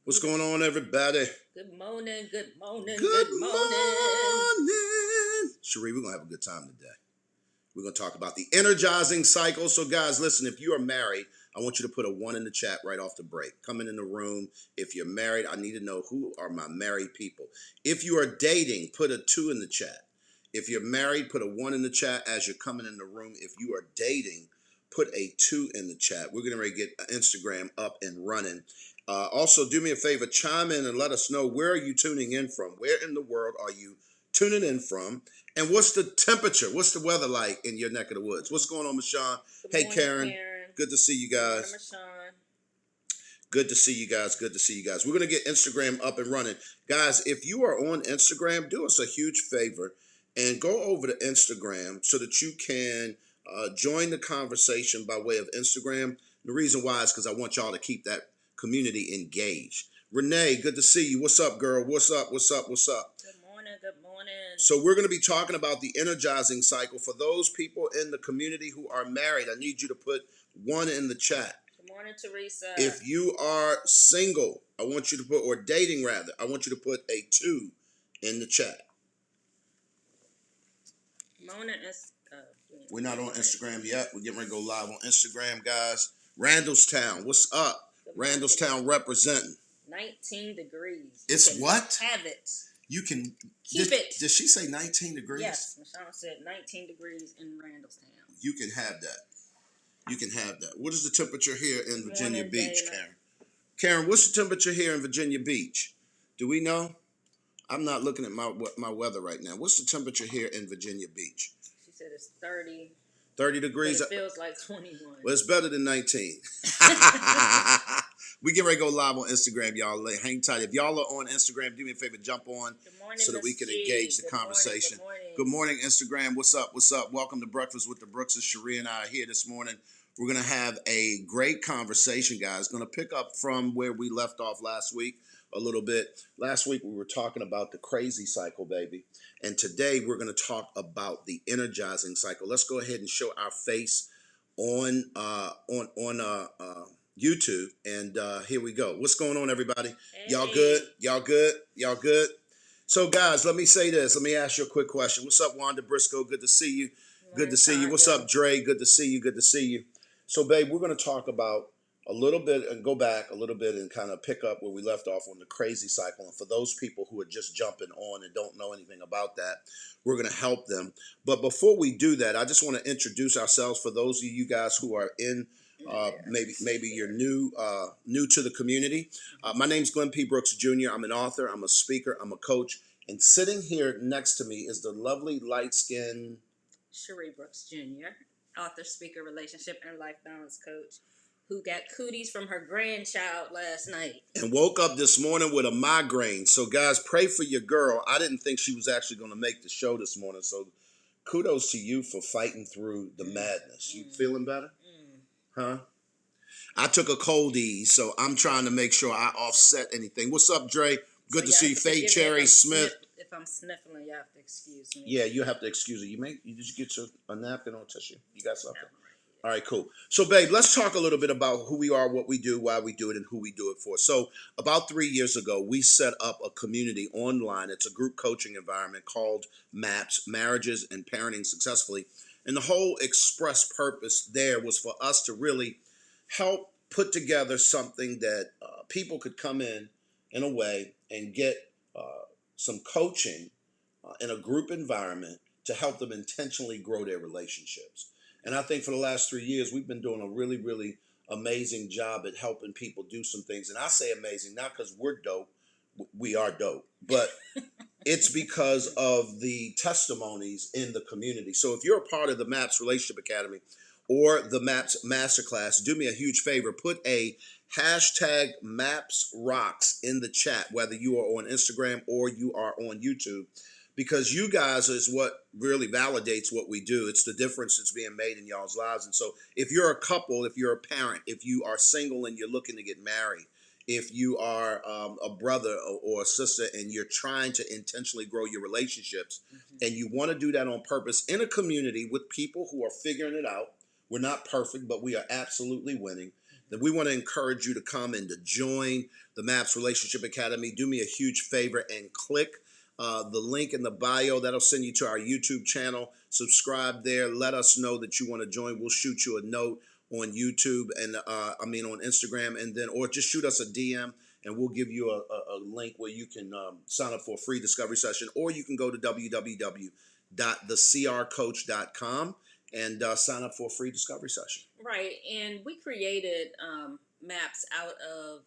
What's going on, everybody? Good morning, good morning, Good good morning. morning. Cherie, we're going to have a good time today. We're going to talk about the energizing cycle. So, guys, listen, if you are married, I want you to put a 1 in the chat right off the break. Coming in the room. If you're married, I need to know who are my married people. If you are dating, put a 2 in the chat. If you're married, put a 1 in the chat as you're coming in the room. If you are dating, put a 2 in the chat. We're going to get Instagram up and running. Also, do me a favor, chime in and let us know, where are you tuning in from? Where in the world are you tuning in from? And what's the temperature? What's the weather like in your neck of the woods? What's going on, Michonne? Hey, Morning, Karen. Good to see you guys. Good morning, Good to see you guys. Good to see you guys. We're going to get Instagram up and running. Guys, if you are on Instagram, do us a huge favor and go over to Instagram so that you can join the conversation by way of Instagram. The reason why is because I want y'all to keep that community engaged. Renee, good to see you. What's up, girl? What's up? What's up? What's up? Good morning, good morning. So we're going to be talking about the energizing cycle. For those people in the community who are married, I need you to put 1 in the chat. Good morning, Teresa. If you are single, I want you to put, or dating rather, I want you to put a 2 in the chat. Morning. We're not on Instagram yet. We're getting ready to go live on Instagram, guys. Randallstown, what's up? Randallstown representing. 19 degrees. It's what? Have it. You can keep it. Did she say 19 degrees? Yes, Michelle said 19 degrees in Randallstown. You can have that. You can have that. What is the temperature here in Virginia Beach, Karen? Karen, what's the temperature here in Virginia Beach? Do we know? I'm not looking at my weather right now. What's the temperature here in Virginia Beach? She said it's 30. 30 degrees. But it feels like 21. Well, it's better than 19. We get ready to go live on Instagram, y'all. Hang tight. If y'all are on Instagram, do me a favor, jump on so that we can engage the conversation. Good morning, Instagram. What's up? What's up? Welcome to Breakfast with the Brooks. Cherie and I are here this morning. We're going to have a great conversation, guys. Going to pick up from where we left off last week a little bit. Last week, we were talking about the crazy cycle, baby. And today, we're going to talk about the energizing cycle. Let's go ahead and show our face on YouTube, and here we go. What's going on, everybody? Hey. Y'all good? Y'all good? Y'all good? So, guys, let me say this. Let me ask you a quick question. What's up, Wanda Briscoe? Good to see you. Good to see you. What's up, Dre? Good to see you. Good to see you. So, babe, we're going to talk about a little bit and go back a little bit and kind of pick up where we left off on the crazy cycle. And for those people who are just jumping on and don't know anything about that, we're going to help them. But before we do that, I just want to introduce ourselves for those of you guys who are in maybe you're new to the community. My name's Glenn P. Brooks Jr. I'm an author. I'm a speaker. I'm a coach. And sitting here next to me is the lovely light-skinned Cherie Brooks Jr., author, speaker, relationship, and life balance coach, who got cooties from her grandchild last night. And woke up this morning with a migraine. So, guys, pray for your girl. I didn't think she was actually going to make the show this morning. So, kudos to you for fighting through the madness. You feeling better? Huh? I took a cold ease, so I'm trying to make sure I offset anything. What's up, Dre? Good to see you. Faye Cherry Smith. If I'm sniffling, you have to excuse me. Yeah, you have to excuse me. You just get a napkin or tissue. You got something? All right, cool. So, babe, let's talk a little bit about who we are, what we do, why we do it, and who we do it for. So, about 3 years ago, we set up a community online. It's a group coaching environment called MAPS, Marriages and Parenting Successfully. And the whole express purpose there was for us to really help put together something that people could come in a way and get some coaching in a group environment to help them intentionally grow their relationships. And I think for the last 3 years, we've been doing a really, really amazing job at helping people do some things. And I say amazing, not because we're dope. We are dope. But it's because of the testimonies in the community. So if you're a part of the MAPS Relationship Academy or the MAPS Masterclass, do me a huge favor. Put a hashtag MAPS Rocks in the chat, whether you are on Instagram or you are on YouTube, because you guys is what really validates what we do. It's the difference that's being made in y'all's lives. And so if you're a couple, if you're a parent, if you are single and you're looking to get married, if you are a brother or a sister and you're trying to intentionally grow your relationships, and you want to do that on purpose in a community with people who are figuring it out. We're not perfect, but we are absolutely winning. then we want to encourage you to come and to join the MAPS Relationship Academy. Do me a huge favor and click the link in the bio. That'll send you to our YouTube channel. Subscribe there. Let us know that you want to join. We'll shoot you a note on YouTube and on Instagram, and then or just shoot us a DM and we'll give you a link where you can sign up for a free discovery session, or you can go to www.thecrcoach.com and sign up for a free discovery session. Right, and we created MAPS out of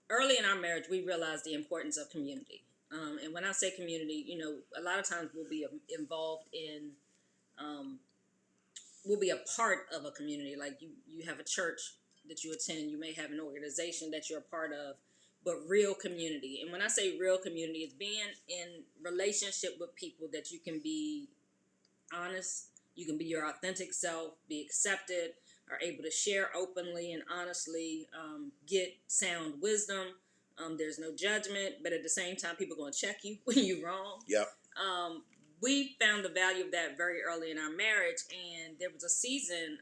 early in our marriage. We realized the importance of community, and when I say community, a lot of times we'll be involved in, we'll be a part of a community. Like you have a church that you attend, you may have an organization that you're a part of, but real community. And when I say real community, it's being in relationship with people that you can be honest, you can be your authentic self, be accepted, are able to share openly and honestly, get sound wisdom. There's no judgment, but at the same time, people are going to check you when you're wrong. Yep. We found the value of that very early in our marriage, and there was a season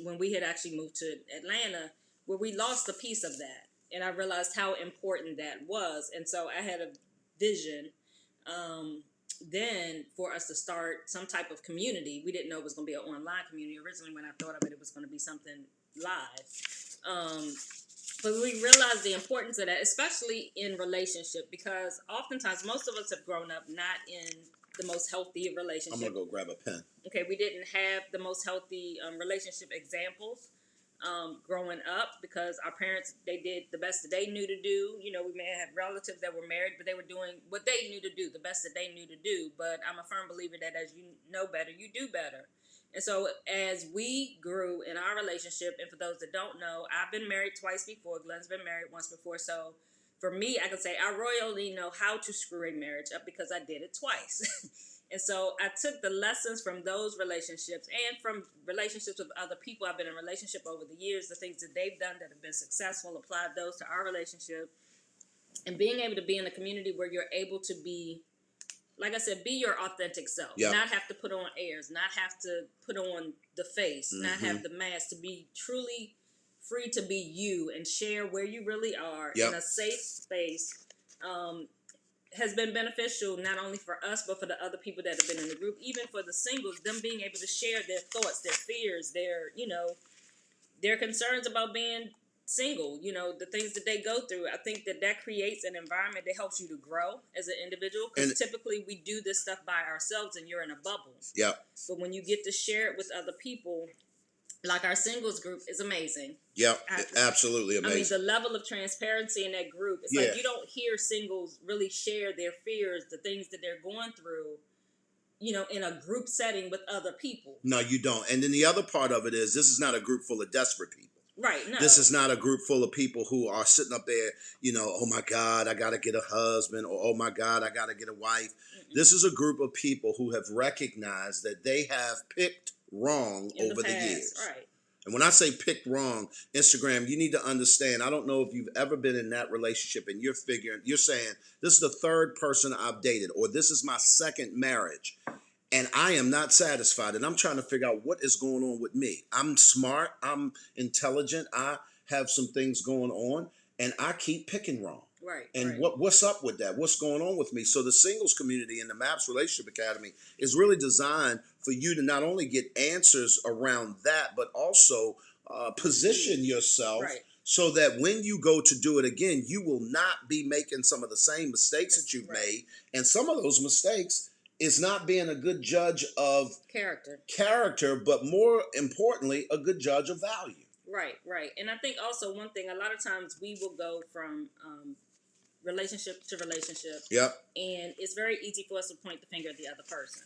when we had actually moved to Atlanta where we lost a piece of that, and I realized how important that was. And so I had a vision then for us to start some type of community. We didn't know it was going to be an online community. Originally, when I thought of it, it was going to be something live. But we realized the importance of that, especially in relationship, because oftentimes most of us have grown up not in the most healthy of relationships. I'm going to go grab a pen. Okay, we didn't have the most healthy relationship examples growing up, because our parents, they did the best that they knew to do. We may have relatives that were married, but they were doing what they knew to do, the best that they knew to do. But I'm a firm believer that as you know better, you do better. And so as we grew in our relationship, and for those that don't know, I've been married twice before. Glenn's been married once before. So for me, I can say I royally know how to screw a marriage up because I did it twice. And so I took the lessons from those relationships and from relationships with other people I've been in relationship over the years, the things that they've done that have been successful, applied those to our relationship, and being able to be in a community where you're able to be, like I said, be your authentic self. Yep. Not have to put on airs, not have to put on the face, not have the mask, to be truly free to be you and share where you really are in a safe space, has been beneficial not only for us, but for the other people that have been in the group, even for the singles, them being able to share their thoughts, their fears, their concerns about being single, the things that they go through. I think that creates an environment that helps you to grow as an individual, because typically we do this stuff by ourselves and you're in a bubble. Yeah. But when you get to share it with other people, like our singles group is amazing. Yeah, absolutely amazing. The level of transparency in that group, it's like you don't hear singles really share their fears, the things that they're going through, in a group setting with other people. No, you don't. And then the other part of it is, this is not a group full of desperate people. Right. No. This is not a group full of people who are sitting up there, oh my God, I got to get a husband, or oh my God, I got to get a wife. Mm-mm. This is a group of people who have recognized that they have picked wrong over the years. Right. And when I say picked wrong, Instagram, you need to understand, I don't know if you've ever been in that relationship and you're saying, this is the third person I've dated, or this is my second marriage, and I am not satisfied, and I'm trying to figure out what is going on with me. I'm smart, I'm intelligent, I have some things going on, and I keep picking wrong. Right. And what's up with that? What's going on with me? So the singles community in the MAPS Relationship Academy is really designed for you to not only get answers around that, but also position yourself so that when you go to do it again, you will not be making some of the same mistakes that you've made. And some of those mistakes is not being a good judge of character, but more importantly, a good judge of value. Right. And I think also one thing, a lot of times we will go from relationship to relationship. Yep. And it's very easy for us to point the finger at the other person.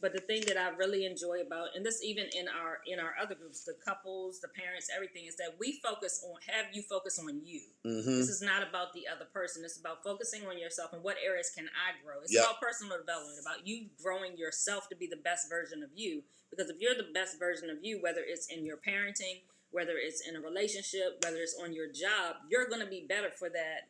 But the thing that I really enjoy about, and this even in our other groups, the couples, the parents, everything, is that we have you focus on you. Mm-hmm. This is not about the other person. It's about focusing on yourself and what areas can I grow. It's about personal development, about you growing yourself to be the best version of you. Because if you're the best version of you, whether it's in your parenting, whether it's in a relationship, whether it's on your job, you're going to be better for that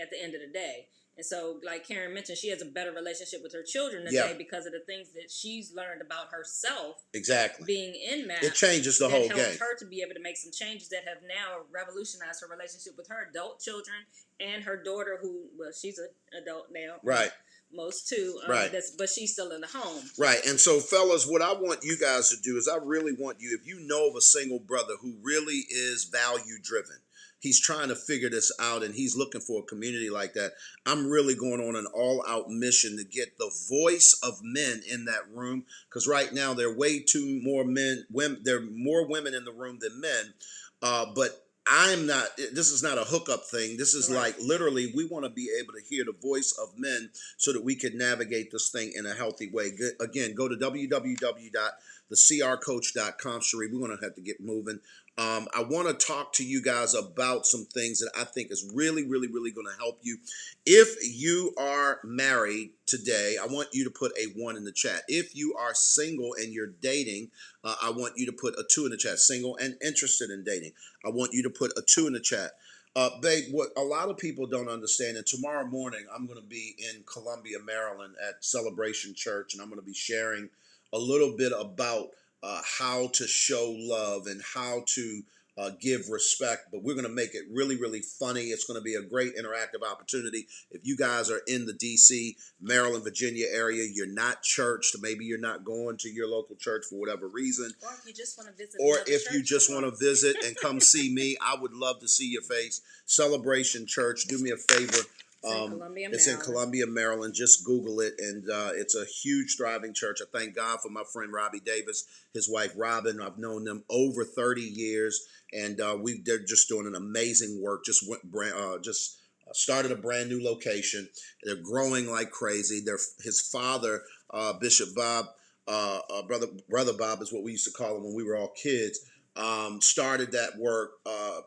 at the end of the day. And so, like Karen mentioned, she has a better relationship with her children Yeah. today because of the things that she's learned about herself Exactly. being in It MAP changes the that whole helped game. her to be able to make some changes that have now revolutionized her relationship with her adult children and her daughter, who, well, she's an adult now, Right. most too, Right. but she's still in the home. Right. And so, fellas, what I want you guys to do is I really want you, if you know of a single brother who really is value driven, he's trying to figure this out and he's looking for a community like that. I'm really going on an all out mission to get the voice of men in that room, because right now there are way too more men, women, there are more women in the room than men. But I'm not, this is not a hookup thing. This is Right. like literally, we want to be able to hear the voice of men so that we can navigate this thing in a healthy way. Again, go to www.thecrcoach.com. Sheree, we're going to have to get moving. I want to talk to you guys about some things that I think is really, really, really going to help you. If you are married today, I want you to put a 1 in the chat. If you are single and you're dating, I want you to put a 2 in the chat. Single and interested in dating, I want you to put a 2 in the chat. Babe, what a lot of people don't understand, and tomorrow morning I'm going to be in Columbia, Maryland at Celebration Church, and I'm going to be sharing a little bit about how to show love and how to give respect, but we're going to make it really, really funny. It's going to be a great interactive opportunity. If you guys are in the DC, Maryland, Virginia area, you're not churched, maybe you're not going to your local church for whatever reason, Or if you just want to visit, or if you just want to visit and come see me, I would love to see your face. Celebration Church, do me a favor. It's in Columbia, Maryland. Just Google it, and it's a huge, thriving church. I thank God for my friend Robbie Davis, his wife Robin. I've known them over 30 years, and they're just doing an amazing work. Just started a brand new location. They're growing like crazy. His father, Bishop Bob, brother Bob is what we used to call him when we were all kids. Started that work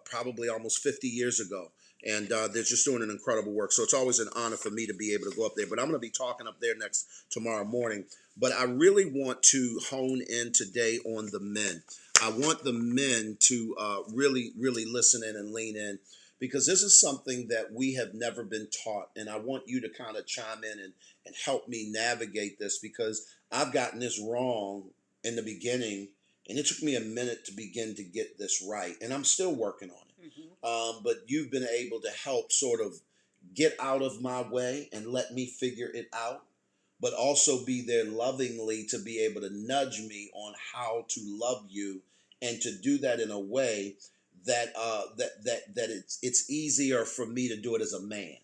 probably almost 50 years ago. And they're just doing an incredible work. So it's always an honor for me to be able to go up there. But I'm going to be talking up there tomorrow morning. But I really want to hone in today on the men. I want the men to really, really listen in and lean in, because this is something that we have never been taught. And I want you to kind of chime in and help me navigate this, because I've gotten this wrong in the beginning. And it took me a minute to begin to get this right. And I'm still working on it. But you've been able to help sort of get out of my way and let me figure it out, but also be there lovingly to be able to nudge me on how to love you, and to do that in a way that it's easier for me to do it as a man.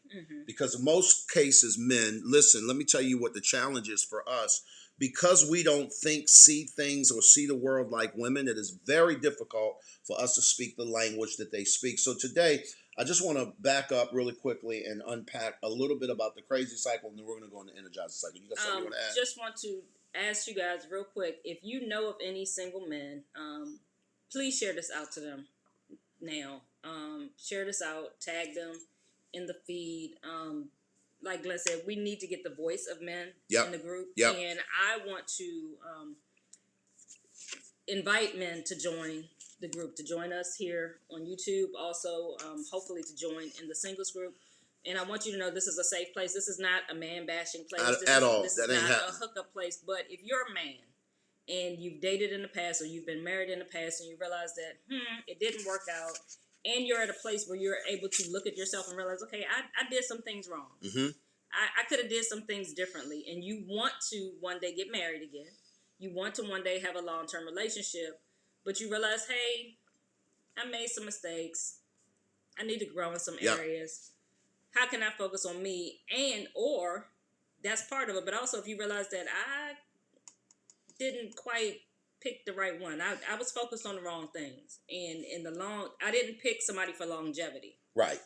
Because in most cases, men, listen, let me tell you what the challenge is for us. Because we don't see things or see the world like women, it is very difficult for us to speak the language that they speak. So today, I just want to back up really quickly and unpack a little bit about the crazy cycle, and then we're going to go into energize the cycle. You got something you want to add? Just want to ask you guys real quick, if you know of any single men, please share this out to them now. Share this out, tag them in the feed. Like Glenn said, we need to get the voice of men in the group. And I want to invite men to join the group, to join us here on YouTube. Also, hopefully to join in the singles group. And I want you to know this is a safe place. This is not a man-bashing place. At all. This is not a hookup place. But if you're a man and you've dated in the past, or you've been married in the past, and you realize that, it didn't work out, and you're at a place where you're able to look at yourself and realize, okay, I did some things wrong. I could have did some things differently. And you want to one day get married again. You want to one day have a long-term relationship, but you realize, hey, I made some mistakes. I need to grow in some areas. How can I focus on me? Or that's part of it. But also, if you realize that I didn't quite pick the right one, I was focused on the wrong things. And I didn't pick somebody for longevity. Right.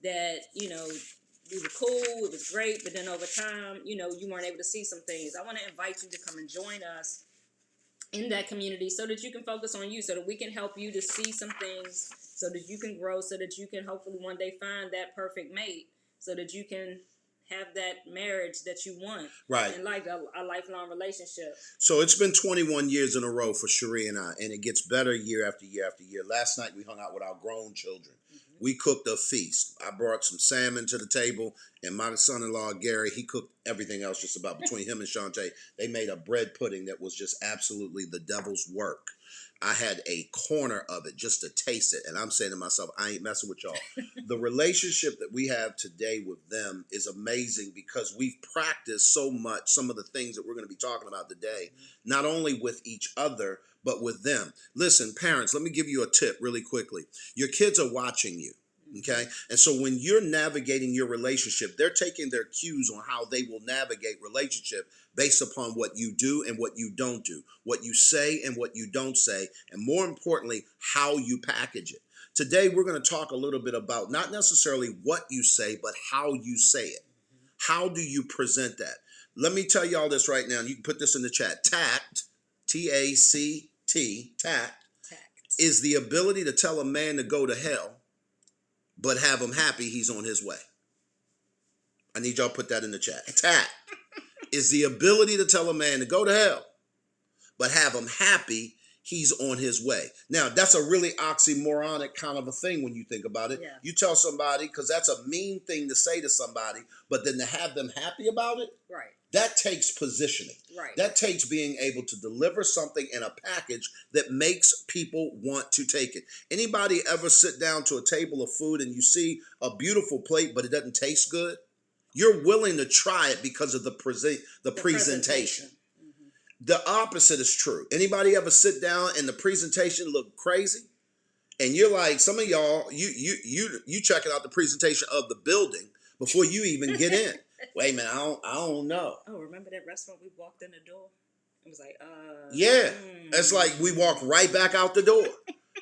That, we were cool, it was great, but then over time, you weren't able to see some things. I want to invite you to come and join us in that community so that you can focus on you, so that we can help you to see some things, so that you can grow, so that you can hopefully one day find that perfect mate, so that you can have that marriage that you want. Right. And like a lifelong relationship. So it's been 21 years in a row for Cherie and I, and it gets better year after year after year. Last night we hung out with our grown children. We cooked a feast. I brought some salmon to the table, and my son-in-law Gary, he cooked everything else just about. Between him and Shantae, they made a bread pudding that was just absolutely the devil's work. I had a corner of it just to taste it, and I'm saying to myself, I ain't messing with y'all. The relationship that we have today with them is amazing because we've practiced so much some of the things that we're going to be talking about today, not only with each other, but with them. Listen, parents, let me give you a tip really quickly. Your kids are watching you. Okay. And so when you're navigating your relationship, they're taking their cues on how they will navigate relationship based upon what you do and what you don't do, what you say and what you don't say, and more importantly, how you package it. Today, we're going to talk a little bit about not necessarily what you say, but how you say it. How do you present that? Let me tell y'all this right now, and you can put this in the chat. Tact, T-A-C-T, tact, is the ability to tell a man to go to hell but have him happy he's on his way. I need y'all to put that in the chat. Tact is the ability to tell a man to go to hell, but have him happy he's on his way. Now, that's a really oxymoronic kind of a thing when you think about it. Yeah. You tell somebody, because that's a mean thing to say to somebody, but then to have them happy about it, Right. that takes positioning. Right. That takes being able to deliver something in a package that makes people want to take it. Anybody ever sit down to a table of food and you see a beautiful plate, but it doesn't taste good? You're willing to try it because of the presentation. Mm-hmm. The opposite is true. Anybody ever sit down and the presentation look crazy? And you're like, some of y'all, you checking out the presentation of the building before you even get in. Wait a minute, I don't know. Oh, remember that restaurant we walked in the door? It was like, Yeah, it's like we walk right back out the door.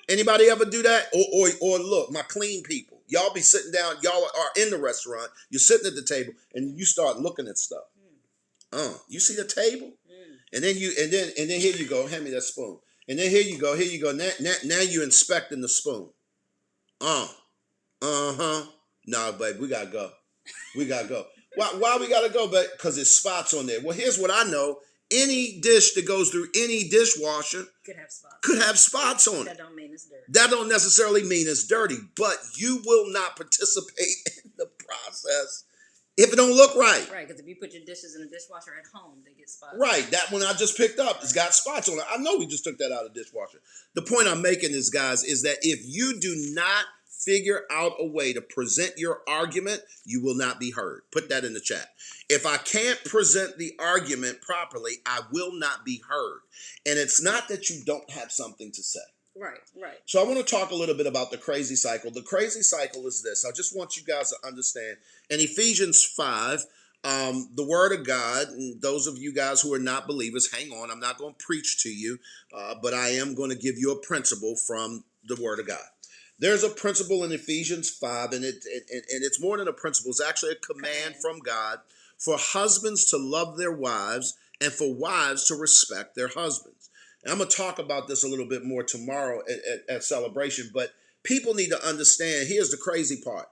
Anybody ever do that? Or look, my clean people, y'all be sitting down, y'all are in the restaurant, you're sitting at the table, and you start looking at stuff. You see the table, and then here you go, hand me that spoon, and then here you go. Now you inspecting the spoon. No, babe, we gotta go. Why we gotta go, babe? Because there's spots on there. Well, here's what I know. Any dish that goes through any dishwasher could have spots on it. That don't mean it's dirty. That don't necessarily mean it's dirty, but you will not participate in the process if it don't look right. Right, because if you put your dishes in the dishwasher at home, they get spots. Right, that one I just picked up, it's got spots on it. I know we just took that out of the dishwasher. The point I'm making is, guys, is that if you do not figure out a way to present your argument, you will not be heard. Put that in the chat. If I can't present the argument properly, I will not be heard. And it's not that you don't have something to say. Right. So I want to talk a little bit about the crazy cycle. The crazy cycle is this. I just want you guys to understand. In Ephesians 5, the word of God, and those of you guys who are not believers, hang on. I'm not going to preach to you, but I am going to give you a principle from the word of God. There's a principle in Ephesians 5, and it's more than a principle. It's actually a command from God for husbands to love their wives and for wives to respect their husbands. And I'm going to talk about this a little bit more tomorrow at Celebration, but people need to understand, here's the crazy part.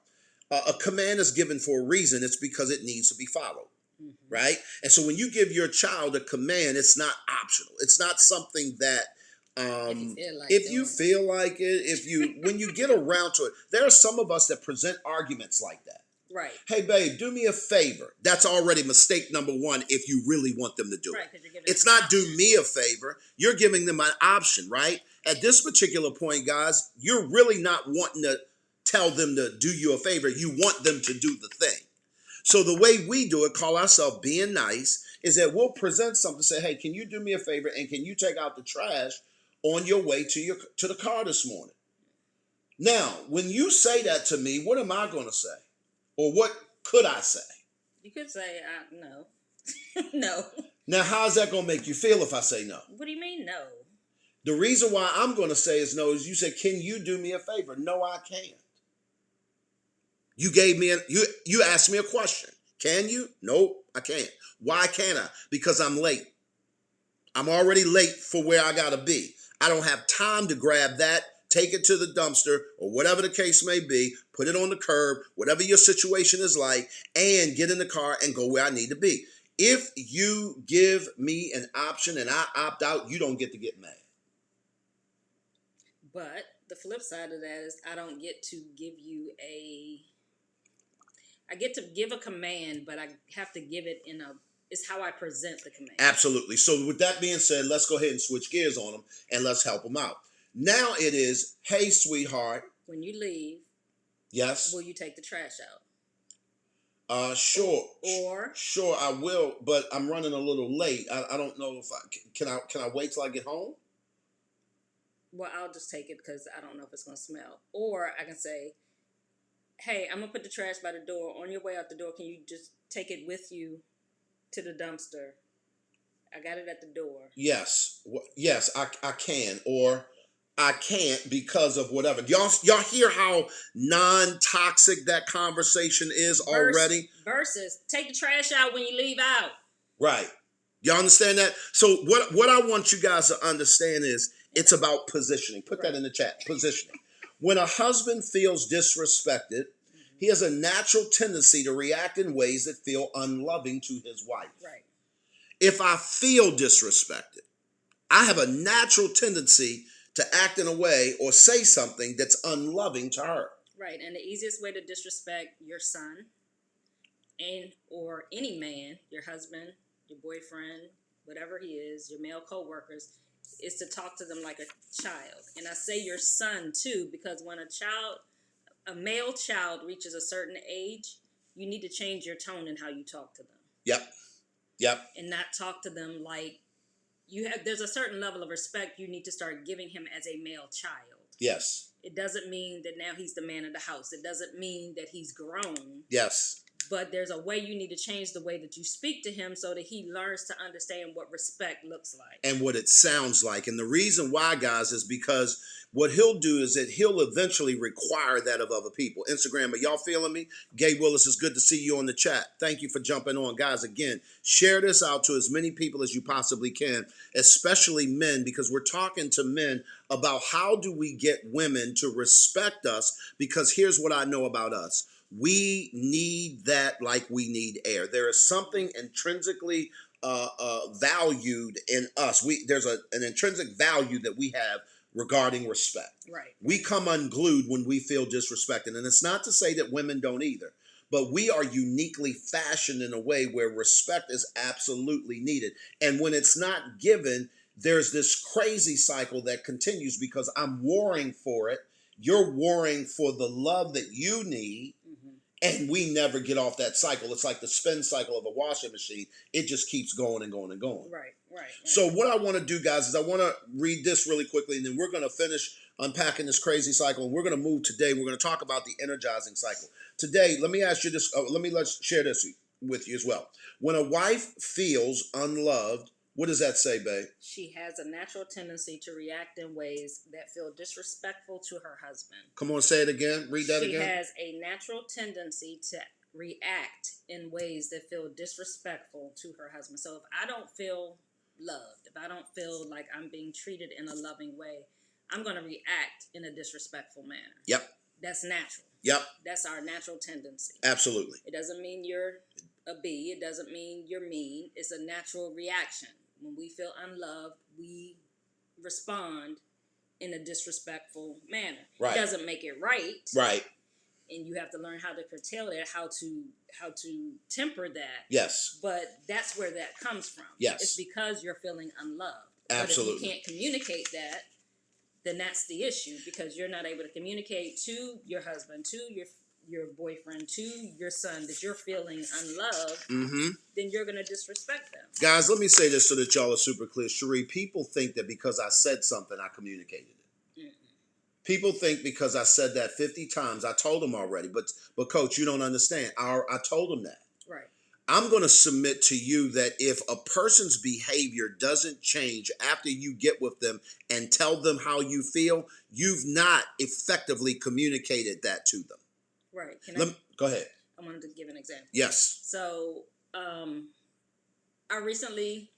A command is given for a reason. It's because it needs to be followed, right? And so when you give your child a command, it's not optional. It's not something that if you feel like it, when you get around to it, there are some of us that present arguments like that. Right. Hey, babe, do me a favor. That's already mistake number one if you really want them to do it. It's not do me a favor. You're giving them an option, right? At this particular point, guys, you're really not wanting to tell them to do you a favor. You want them to do the thing. So the way we do it, call ourselves being nice, is that we'll present something, say, hey, can you do me a favor and can you take out the trash on your way to the car this morning? Now, when you say that to me, what am I going to say? Or what could I say? You could say, no. No. Now, how's that going to make you feel if I say no? What do you mean, no? The reason why I'm going to say is no is you said, can you do me a favor? No, I can't. You gave me you asked me a question. Can you? Nope, I can't. Why can't I? Because I'm late. I'm already late for where I got to be. I don't have time to grab that, take it to the dumpster, or whatever the case may be, put it on the curb, whatever your situation is like, and get in the car and go where I need to be. If you give me an option and I opt out, you don't get to get mad. But the flip side of that is I don't get to give you I get to give a command, but I have to give it it's how I present the command. Absolutely. So with that being said, let's go ahead and switch gears on them and let's help them out. Now it is, hey, sweetheart. When you leave, Yes. will you take the trash out? Sure. Or sure, I will, but I'm running a little late. I don't know if can I wait till I get home? well, I'll just take it because I don't know if it's gonna smell. Or I can say, hey, I'm gonna put the trash by the door. On your way out the door, can you just take it with you to the dumpster? I got it at the door. Yes. Yes, I can, or I can't because of whatever. Y'all hear how non-toxic that conversation is already? Versus take the trash out when you leave out. Right. Y'all understand that? So what I want you guys to understand is it's about positioning. Put that in the chat. Positioning. When a husband feels disrespected, he has a natural tendency to react in ways that feel unloving to his wife. Right. If I feel disrespected, I have a natural tendency to act in a way or say something that's unloving to her. Right. And the easiest way to disrespect your son and or any man, your husband, your boyfriend, whatever he is, your male co-workers, is to talk to them like a child. And I say your son too, because when a male child reaches a certain age, you need to change your tone in how you talk to them. Yep. And not talk to them like there's a certain level of respect you need to start giving him as a male child. Yes. It doesn't mean that now he's the man of the house. It doesn't mean that he's grown. Yes. But there's a way you need to change the way that you speak to him so that he learns to understand what respect looks like. And what it sounds like. And the reason why, guys, is because what he'll do is that he'll eventually require that of other people. Instagram, are y'all feeling me? Gay Willis, it's good to see you on the chat. Thank you for jumping on. Guys, again, share this out to as many people as you possibly can, especially men, because we're talking to men about how do we get women to respect us, because here's what I know about us. We need that like we need air. There is something intrinsically valued in us. There's an intrinsic value that we have regarding respect. Right. We come unglued when we feel disrespected. And it's not to say that women don't either, but we are uniquely fashioned in a way where respect is absolutely needed. And when it's not given, there's this crazy cycle that continues because I'm warring for it. You're warring for the love that you need. And we never get off that cycle. It's like the spin cycle of a washing machine. It just keeps going and going and going. Right. So what I want to do, guys, is I want to read this really quickly, and then we're going to finish unpacking this crazy cycle. And we're going to move today. We're going to talk about the energizing cycle. Today, let me ask you this. Let's share this with you as well. When a wife feels unloved, what does that say, babe? She has a natural tendency to react in ways that feel disrespectful to her husband. Come on, say it again. Read that again. She has a natural tendency to react in ways that feel disrespectful to her husband. So if I don't feel loved, if I don't feel like I'm being treated in a loving way, I'm going to react in a disrespectful manner. Yep. That's natural. Yep. That's our natural tendency. Absolutely. It doesn't mean you're a bee. It doesn't mean you're mean. It's a natural reaction. When we feel unloved, we respond in a disrespectful manner. Right. It doesn't make it right. Right. And you have to learn how to curtail that, how to temper that. Yes. But that's where that comes from. Yes. It's because you're feeling unloved. Absolutely. But if you can't communicate that, then that's the issue, because you're not able to communicate to your husband, to your boyfriend, to your son that you're feeling unloved, then you're going to disrespect them. Guys, let me say this so that y'all are super clear. Cherie, people think that because I said something, I communicated it. People think because I said that 50 times, I told them already. But Coach, you don't understand. I told them that. Right. I'm going to submit to you that if a person's behavior doesn't change after you get with them and tell them how you feel, you've not effectively communicated that to them. Right. Go ahead. I wanted to give an example. Yes. So, I recently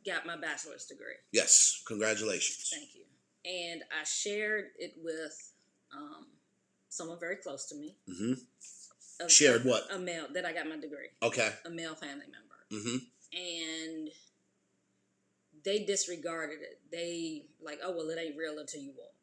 got my bachelor's degree. Yes. Congratulations. Thank you. And I shared it with someone very close to me. Shared what? A male, that I got my degree. Okay. A male family member. And they disregarded it. They like, oh, well, it ain't real until you walk.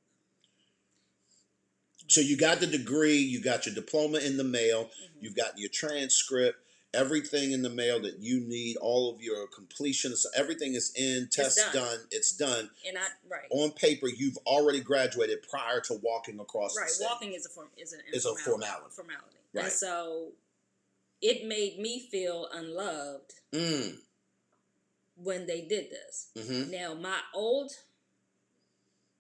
So you got the degree, you got your diploma in the mail, Mm-hmm. you've got your transcript, everything in the mail that you need, all of your completions, everything is in, tests done, it's done. And right. On paper, you've already graduated prior to walking across the Right, stage. walking is a formality. Formality. Right. And so it made me feel unloved when they did this. Mm-hmm. Now, my old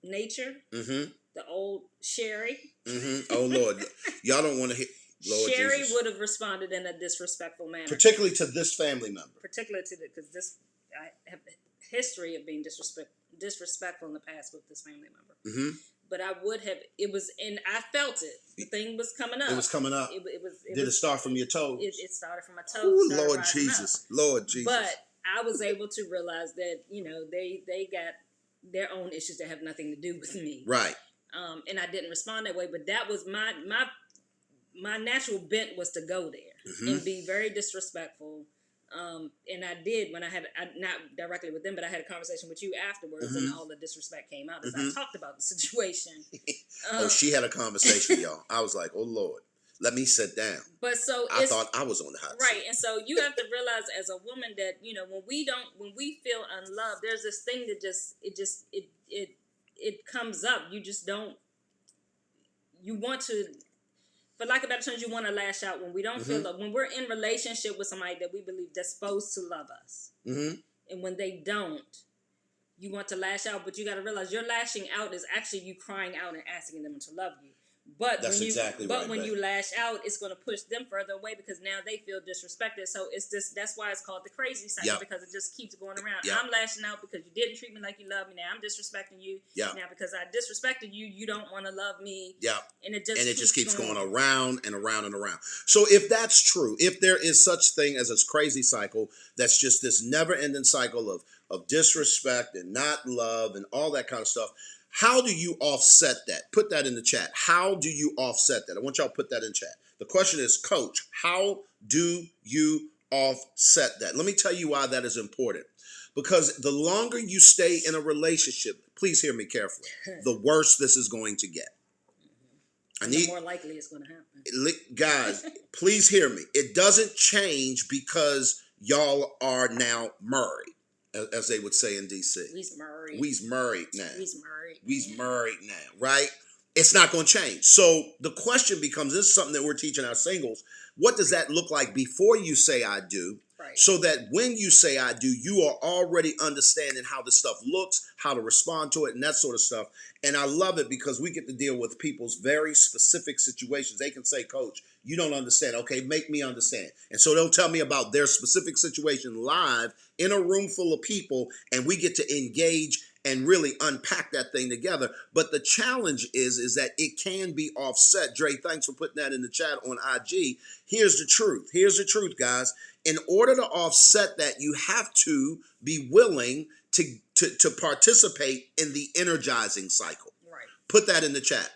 nature, Mm-hmm. the old Sherry. Mm-hmm. Oh, Lord. Y'all don't want to hear. Lord Sherry Jesus. would have responded in a disrespectful manner. Particularly to this family member. Particularly to because I have a history of being disrespectful in the past with this family member. Mm-hmm. But I would have, and I felt it. The thing was coming up. It was coming up. Did it start from your toes? It started from my toes. Ooh, Lord Jesus. Up. Lord Jesus. But I was able to realize that, they got their own issues that have nothing to do with me. Right. And I didn't respond that way, but that was my natural bent was to go there and be very disrespectful. And I did when I not directly with them, but I had a conversation with you afterwards, and all the disrespect came out as I talked about the situation. She had a conversation, y'all. I was like, oh Lord, let me sit down. But so I thought I was on the hot seat. Right, and so you have to realize as a woman that when we feel unloved, there's this thing that it comes up. You just don't. You want to. For lack of better terms, you want to lash out when we don't feel love. When we're in relationship with somebody that we believe they're supposed to love us, and when they don't, you want to lash out. But you got to realize your lashing out is actually you crying out and asking them to love you. But when you lash out, it's going to push them further away because now they feel disrespected. So that's why it's called the crazy cycle because it just keeps going around. I'm lashing out because you didn't treat me like you love me. Now I'm disrespecting you. Now because I disrespected you, you don't want to love me. And it just keeps going around and around and around. So if that's true, if there is such thing as a crazy cycle, that's just this never-ending cycle of disrespect and not love and all that kind of stuff. How do you offset that? Put that in the chat. How do you offset that? I want y'all to put that in chat. The question is, Coach, how do you offset that? Let me tell you why that is important. Because the longer you stay in a relationship, please hear me carefully, the worse this is going to get. The more likely it's going to happen. Guys, please hear me. It doesn't change because y'all are now married. As they would say in D.C. We's married now, right? It's not going to change. So the question becomes, this is something that we're teaching our singles. What does that look like before you say I do? Right. So that when you say I do, you are already understanding how this stuff looks, how to respond to it, and that sort of stuff. And I love it because we get to deal with people's very specific situations. They can say, Coach, you don't understand. Okay, make me understand. And so they'll tell me about their specific situation live in a room full of people, and we get to engage and really unpack that thing together. But the challenge is that it can be offset. Dre, thanks for putting that in the chat on IG. Here's the truth. Here's the truth, guys. In order to offset that, you have to be willing to participate in the energizing cycle. Right. Put that in the chat.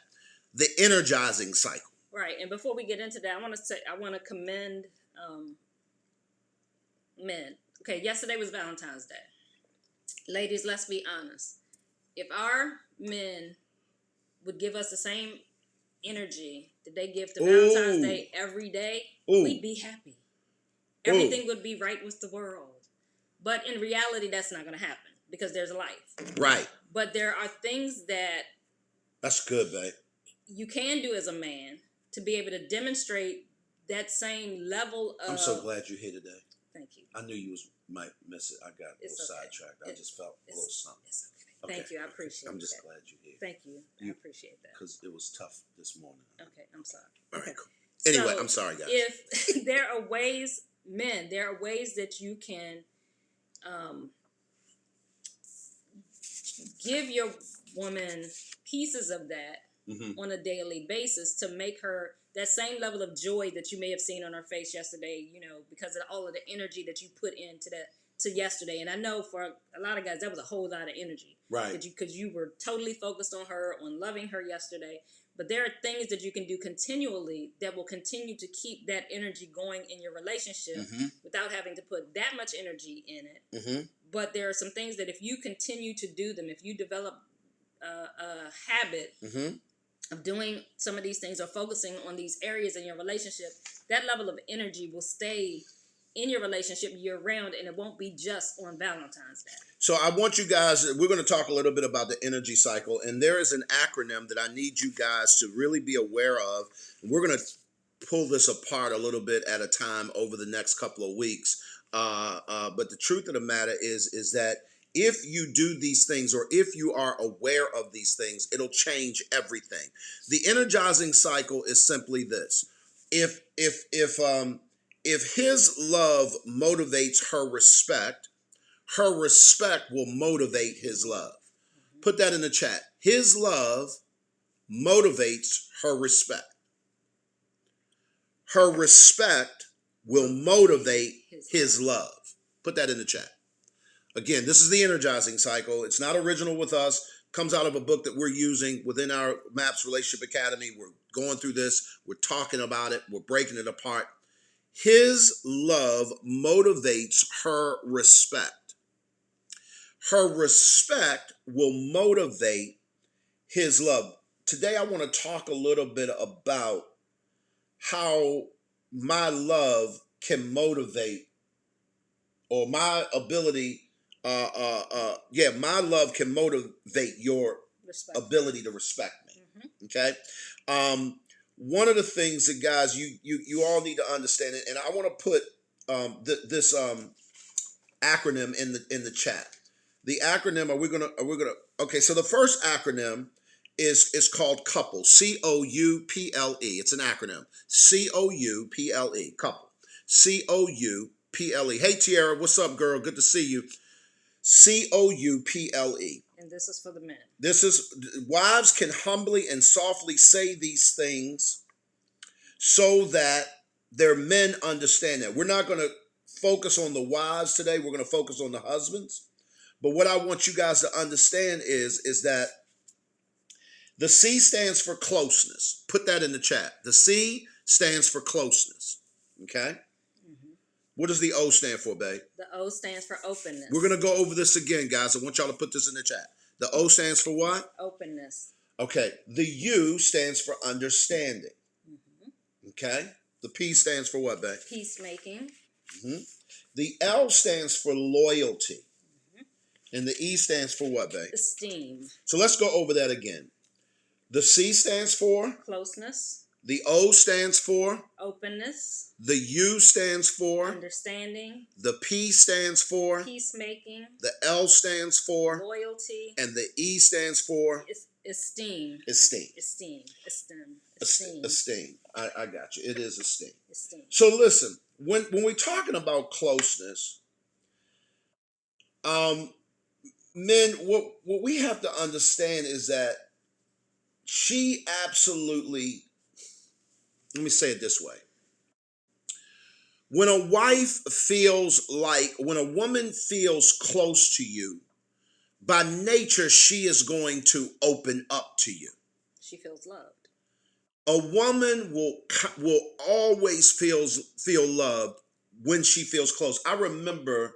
The energizing cycle. Right. And before we get into that, I want to commend men. Okay, yesterday was Valentine's Day. Ladies, let's be honest. If our men would give us the same energy that they give to Valentine's Day every day, we'd be happy. Everything would be right with the world. But in reality, that's not going to happen because there's life. Right. But there are things that... That's good, babe. You can do as a man to be able to demonstrate that same level of... I'm so glad you're here today. Thank you. I knew you might miss it. I got a little sidetracked. I just felt a little something. It's okay. Thank you. I appreciate it. I'm just glad you're here. Thank you. I appreciate that. Because it was tough this morning. Okay. I'm sorry. All right, cool. Anyway, I'm sorry, guys. If there are ways, men, there are ways that you can give your woman pieces of that on a daily basis to make her that same level of joy that you may have seen on her face yesterday, because of all of the energy that you put into to yesterday. And I know for a lot of guys, that was a whole lot of energy. Right. Because you were totally focused on her, on loving her yesterday. But there are things that you can do continually that will continue to keep that energy going in your relationship without having to put that much energy in it. But there are some things that if you continue to do them, if you develop a habit of doing some of these things or focusing on these areas in your relationship, that level of energy will stay in your relationship year round, and it won't be just on Valentine's Day. So I want you guys, we're going to talk a little bit about the energy cycle, and there is an acronym that I need you guys to really be aware of. We're going to pull this apart a little bit at a time over the next couple of weeks. But the truth of the matter is that if you do these things, or if you are aware of these things, it'll change everything. The energizing cycle is simply this: if his love motivates her respect will motivate his love. Put that in the chat. His love motivates her respect. Her respect will motivate his love. Put that in the chat. Again, this is the energizing cycle. It's not original with us. Comes out of a book that we're using within our MAPS Relationship Academy. We're going through this. We're talking about it. We're breaking it apart. His love motivates her respect. Her respect will motivate his love. Today, I want to talk a little bit about how my love can motivate, or my ability, my love can motivate your ability to respect me. Okay. One of the things that, guys, you all need to understand it, and I want to put this acronym in the chat. The acronym, okay, so the first acronym is called COUPLE, COUPLE. It's an acronym, COUPLE, couple, COUPLE. Hey, Tiara, what's up, girl? Good to see you. COUPLE. And this is for the men. This is, wives can humbly and softly say these things so that their men understand that. We're not going to focus on the wives today. We're going to focus on the husbands. But what I want you guys to understand is that the C stands for closeness. Put that in the chat. The C stands for closeness. Okay? What does the O stand for, babe? The O stands for openness. We're going to go over this again, guys. I want y'all to put this in the chat. The O stands for what? Openness. Okay. The U stands for understanding. Okay? The P stands for what, babe? Peacemaking. The L stands for loyalty. And the E stands for what, babe? Esteem. So let's go over that again. The C stands for? Closeness. The O stands for? Openness. The U stands for? Understanding. The P stands for? Peacemaking. The L stands for? Loyalty. And the E stands for? Esteem. Esteem. Esteem. Esteem. I got you. It is esteem. Esteem. So listen, when we're talking about closeness, men, what we have to understand is that she absolutely, let me say it this way. When a woman feels close to you, by nature, she is going to open up to you. She feels loved. A woman will always feel loved when she feels close. I remember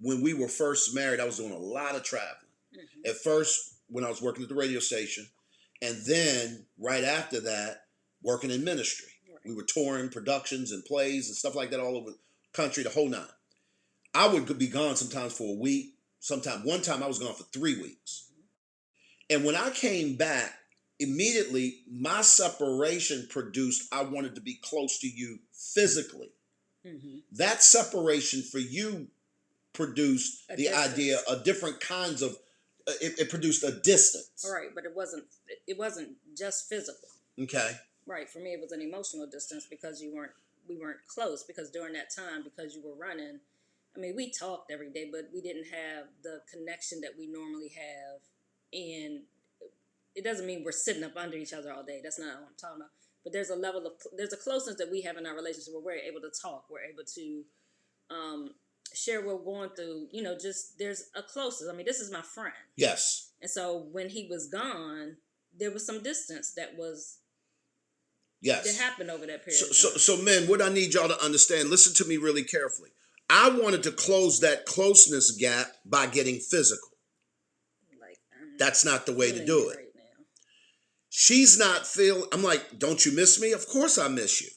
when we were first married, I was doing a lot of traveling. At first, when I was working at the radio station, and then right after that, working in ministry. We were touring productions and plays and stuff like that all over the country, the whole nine. I would be gone sometimes for a week. One time I was gone for 3 weeks. And when I came back, immediately my separation produced, I wanted to be close to you physically. That separation for you produced the idea of different kinds of, it produced a distance. Right, but it wasn't just physical. Okay. Right, for me it was an emotional distance because we weren't close, because during that time, because you were running, I mean, we talked every day, but we didn't have the connection that we normally have. And it doesn't mean we're sitting up under each other all day. That's not what I'm talking about. But there's a closeness that we have in our relationship where we're able to talk. We're able to share what we're going through. You know, just there's a closeness. I mean, this is my friend. Yes. And so when he was gone, there was some distance that happened over that period. So men, what I need y'all to understand, listen to me really carefully. I wanted to close that closeness gap by getting physical. That's not the way to do it. Right now. She's not feeling, I'm like, don't you miss me? Of course I miss you.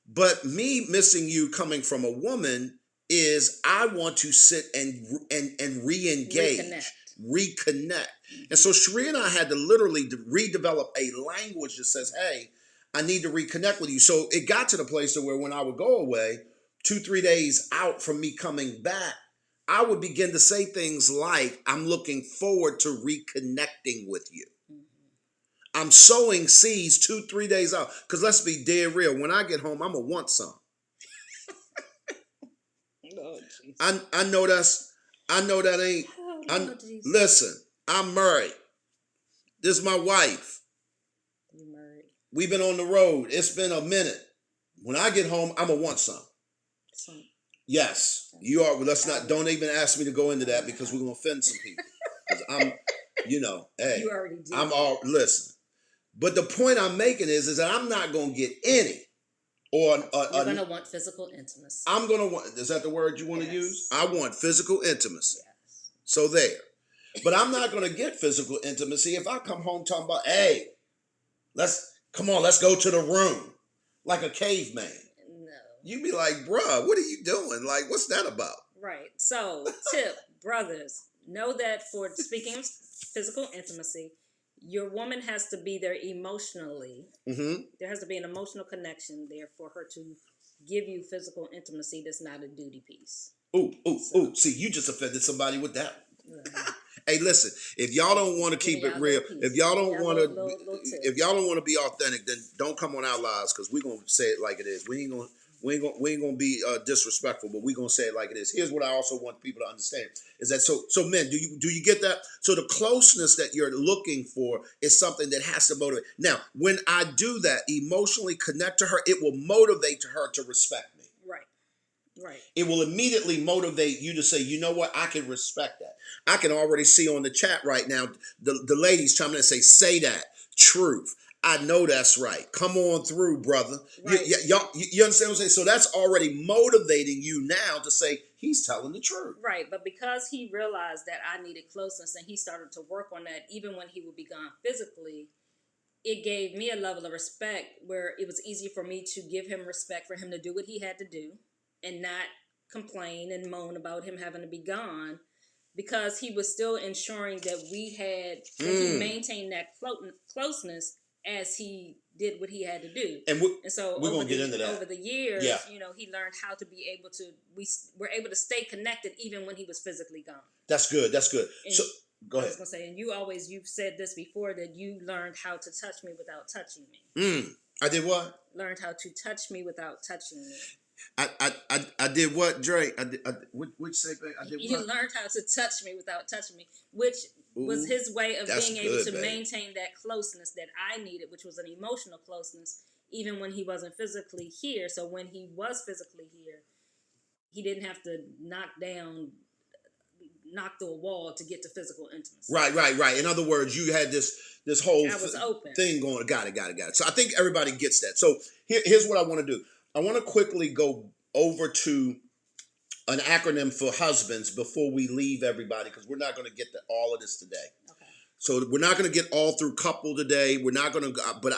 But me missing you coming from a woman is I want to sit and re-engage, reconnect. And so Sheree and I had to literally redevelop a language that says, hey, I need to reconnect with you. So it got to the place to where when I would go away, 2-3 days out from me coming back, I would begin to say things like, I'm looking forward to reconnecting with you. I'm sowing seeds 2-3 days out. Because let's be dead real. When I get home, I'm going to want some. Lord, I know that ain't. Listen, I'm married. This is my wife. You married. We've been on the road. It's been a minute. When I get home, I'm going to want some. Yes. You are. Let's not. Don't even ask me to go into that because we're going to offend some people. Because I'm, hey. You already did. Listen. But the point I'm making is that I'm not going to get any. Or you're going to want physical intimacy. I'm going to want, is that the word you want to use? I want physical intimacy. Yes. So there. But I'm not going to get physical intimacy if I come home talking about, hey, let's go to the room. Like a caveman. No. You be like, bruh, what are you doing? Like, what's that about? Right. So, tip, brothers, know that for speaking of physical intimacy, your woman has to be there emotionally. Mm-hmm. There has to be an emotional connection there for her to give you physical intimacy that's not a duty piece. Ooh. See, you just offended somebody with that. Hey, listen, if y'all don't want to keep it real, if y'all don't want to be authentic, then don't come on our lives because we're going to say it like it is. We ain't going to be disrespectful, but we're going to say it like it is. Here's what I also want people to understand is that so men, do you get that? So the closeness that you're looking for is something that has to motivate. Now, when I do that, emotionally connect to her, it will motivate her to respect me. Right. It will immediately motivate you to say, you know what, I can respect that. I can already see on the chat right now, the ladies trying to say that, truth. I know that's right. Come on through, brother. Right. You understand what I'm saying? So that's already motivating you now to say, he's telling the truth. Right, but because he realized that I needed closeness and he started to work on that, even when he would be gone physically, it gave me a level of respect where it was easy for me to give him respect for him to do what he had to do and not complain and moan about him having to be gone, because he was still ensuring that he maintained that closeness as he did what he had to do. And so we're going to get into that. Over the years, he learned how to be able to, we were able to stay connected even when he was physically gone. That's good. And so go ahead. I was going to say, and you've said this before, that you learned how to touch me without touching me. I did what? Learned how to touch me without touching me. I did what, Dre? Which say, babe? I did what? You learned how to touch me without touching me, which was his way of being able to maintain that closeness that I needed, which was an emotional closeness, even when he wasn't physically here. So when he was physically here, he didn't have to knock through a wall to get to physical intimacy. Right. In other words, you had this whole open. thing going. Got it. So I think everybody gets that. So here's what I want to do. I want to quickly go over to an acronym for husbands before we leave everybody, because we're not going to get to all of this today. Okay. So we're not going to get all through couple today. We're not going to, but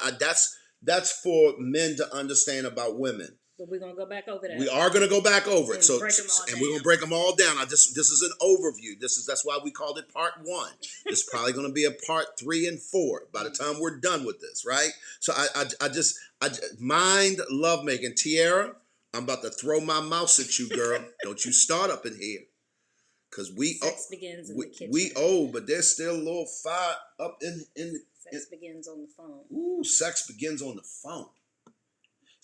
that's for men to understand about women. But we're going to go back over that. We are going to go back over it. We're going to break them all down. This is an overview. That's why we called it part 1. It's probably going to be a part 3 and 4 by the time we're done with this, right? So I just mind lovemaking. Tiara, I'm about to throw my mouse at you, girl. Don't you start up in here. Because sex begins in the kitchen. We old, but there's still a little fire up in sex begins on the phone. Ooh, sex begins on the phone.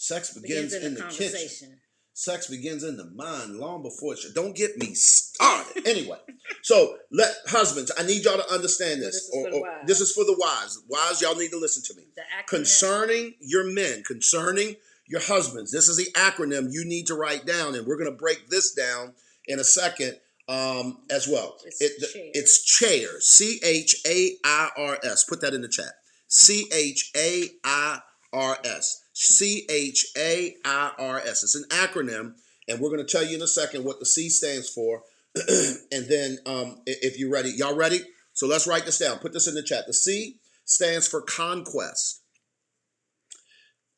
Sex begins in the kitchen. Sex begins in the mind long before it should. Don't get me started. Anyway, so husbands, I need y'all to understand this. This is for the wives. Wives, y'all need to listen to me. Concerning your men, concerning your husbands, this is the acronym you need to write down, and we're going to break this down in a second as well. It's chairs. CHAIRS. Put that in the chat. CHAIRS. CHAIRS. It's an acronym, and we're going to tell you in a second what the C stands for. And then if you're ready, y'all ready? So let's write this down. Put this in the chat. The C stands for conquest.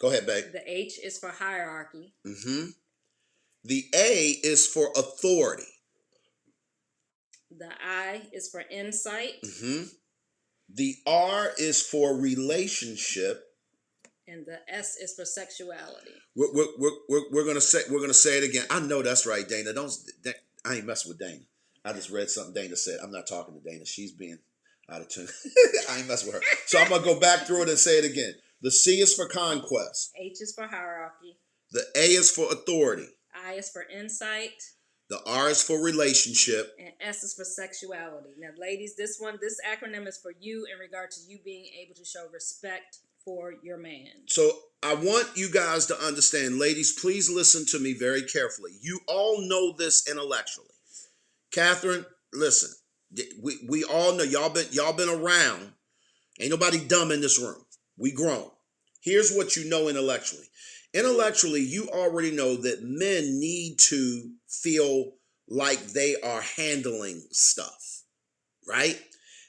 Go ahead, babe. The H is for hierarchy. The A is for authority. The I is for insight. The R is for relationship. And the S is for sexuality. We're gonna say it again. I know that's right, Dana. I ain't messing with Dana. I just read something Dana said. I'm not talking to Dana. She's being out of tune. I ain't messing with her. So I'm gonna go back through it and say it again. The C is for conquest. H is for hierarchy. The A is for authority. I is for insight. The R is for relationship. And S is for sexuality. Now, ladies, this acronym is for you in regard to you being able to show respect for your man. So I want you guys to understand, ladies, please listen to me very carefully. You all know this intellectually. Catherine, listen, we all know y'all been around. Ain't nobody dumb in this room. We grown. Here's what you know intellectually. Intellectually, you already know that men need to feel like they are handling stuff, right?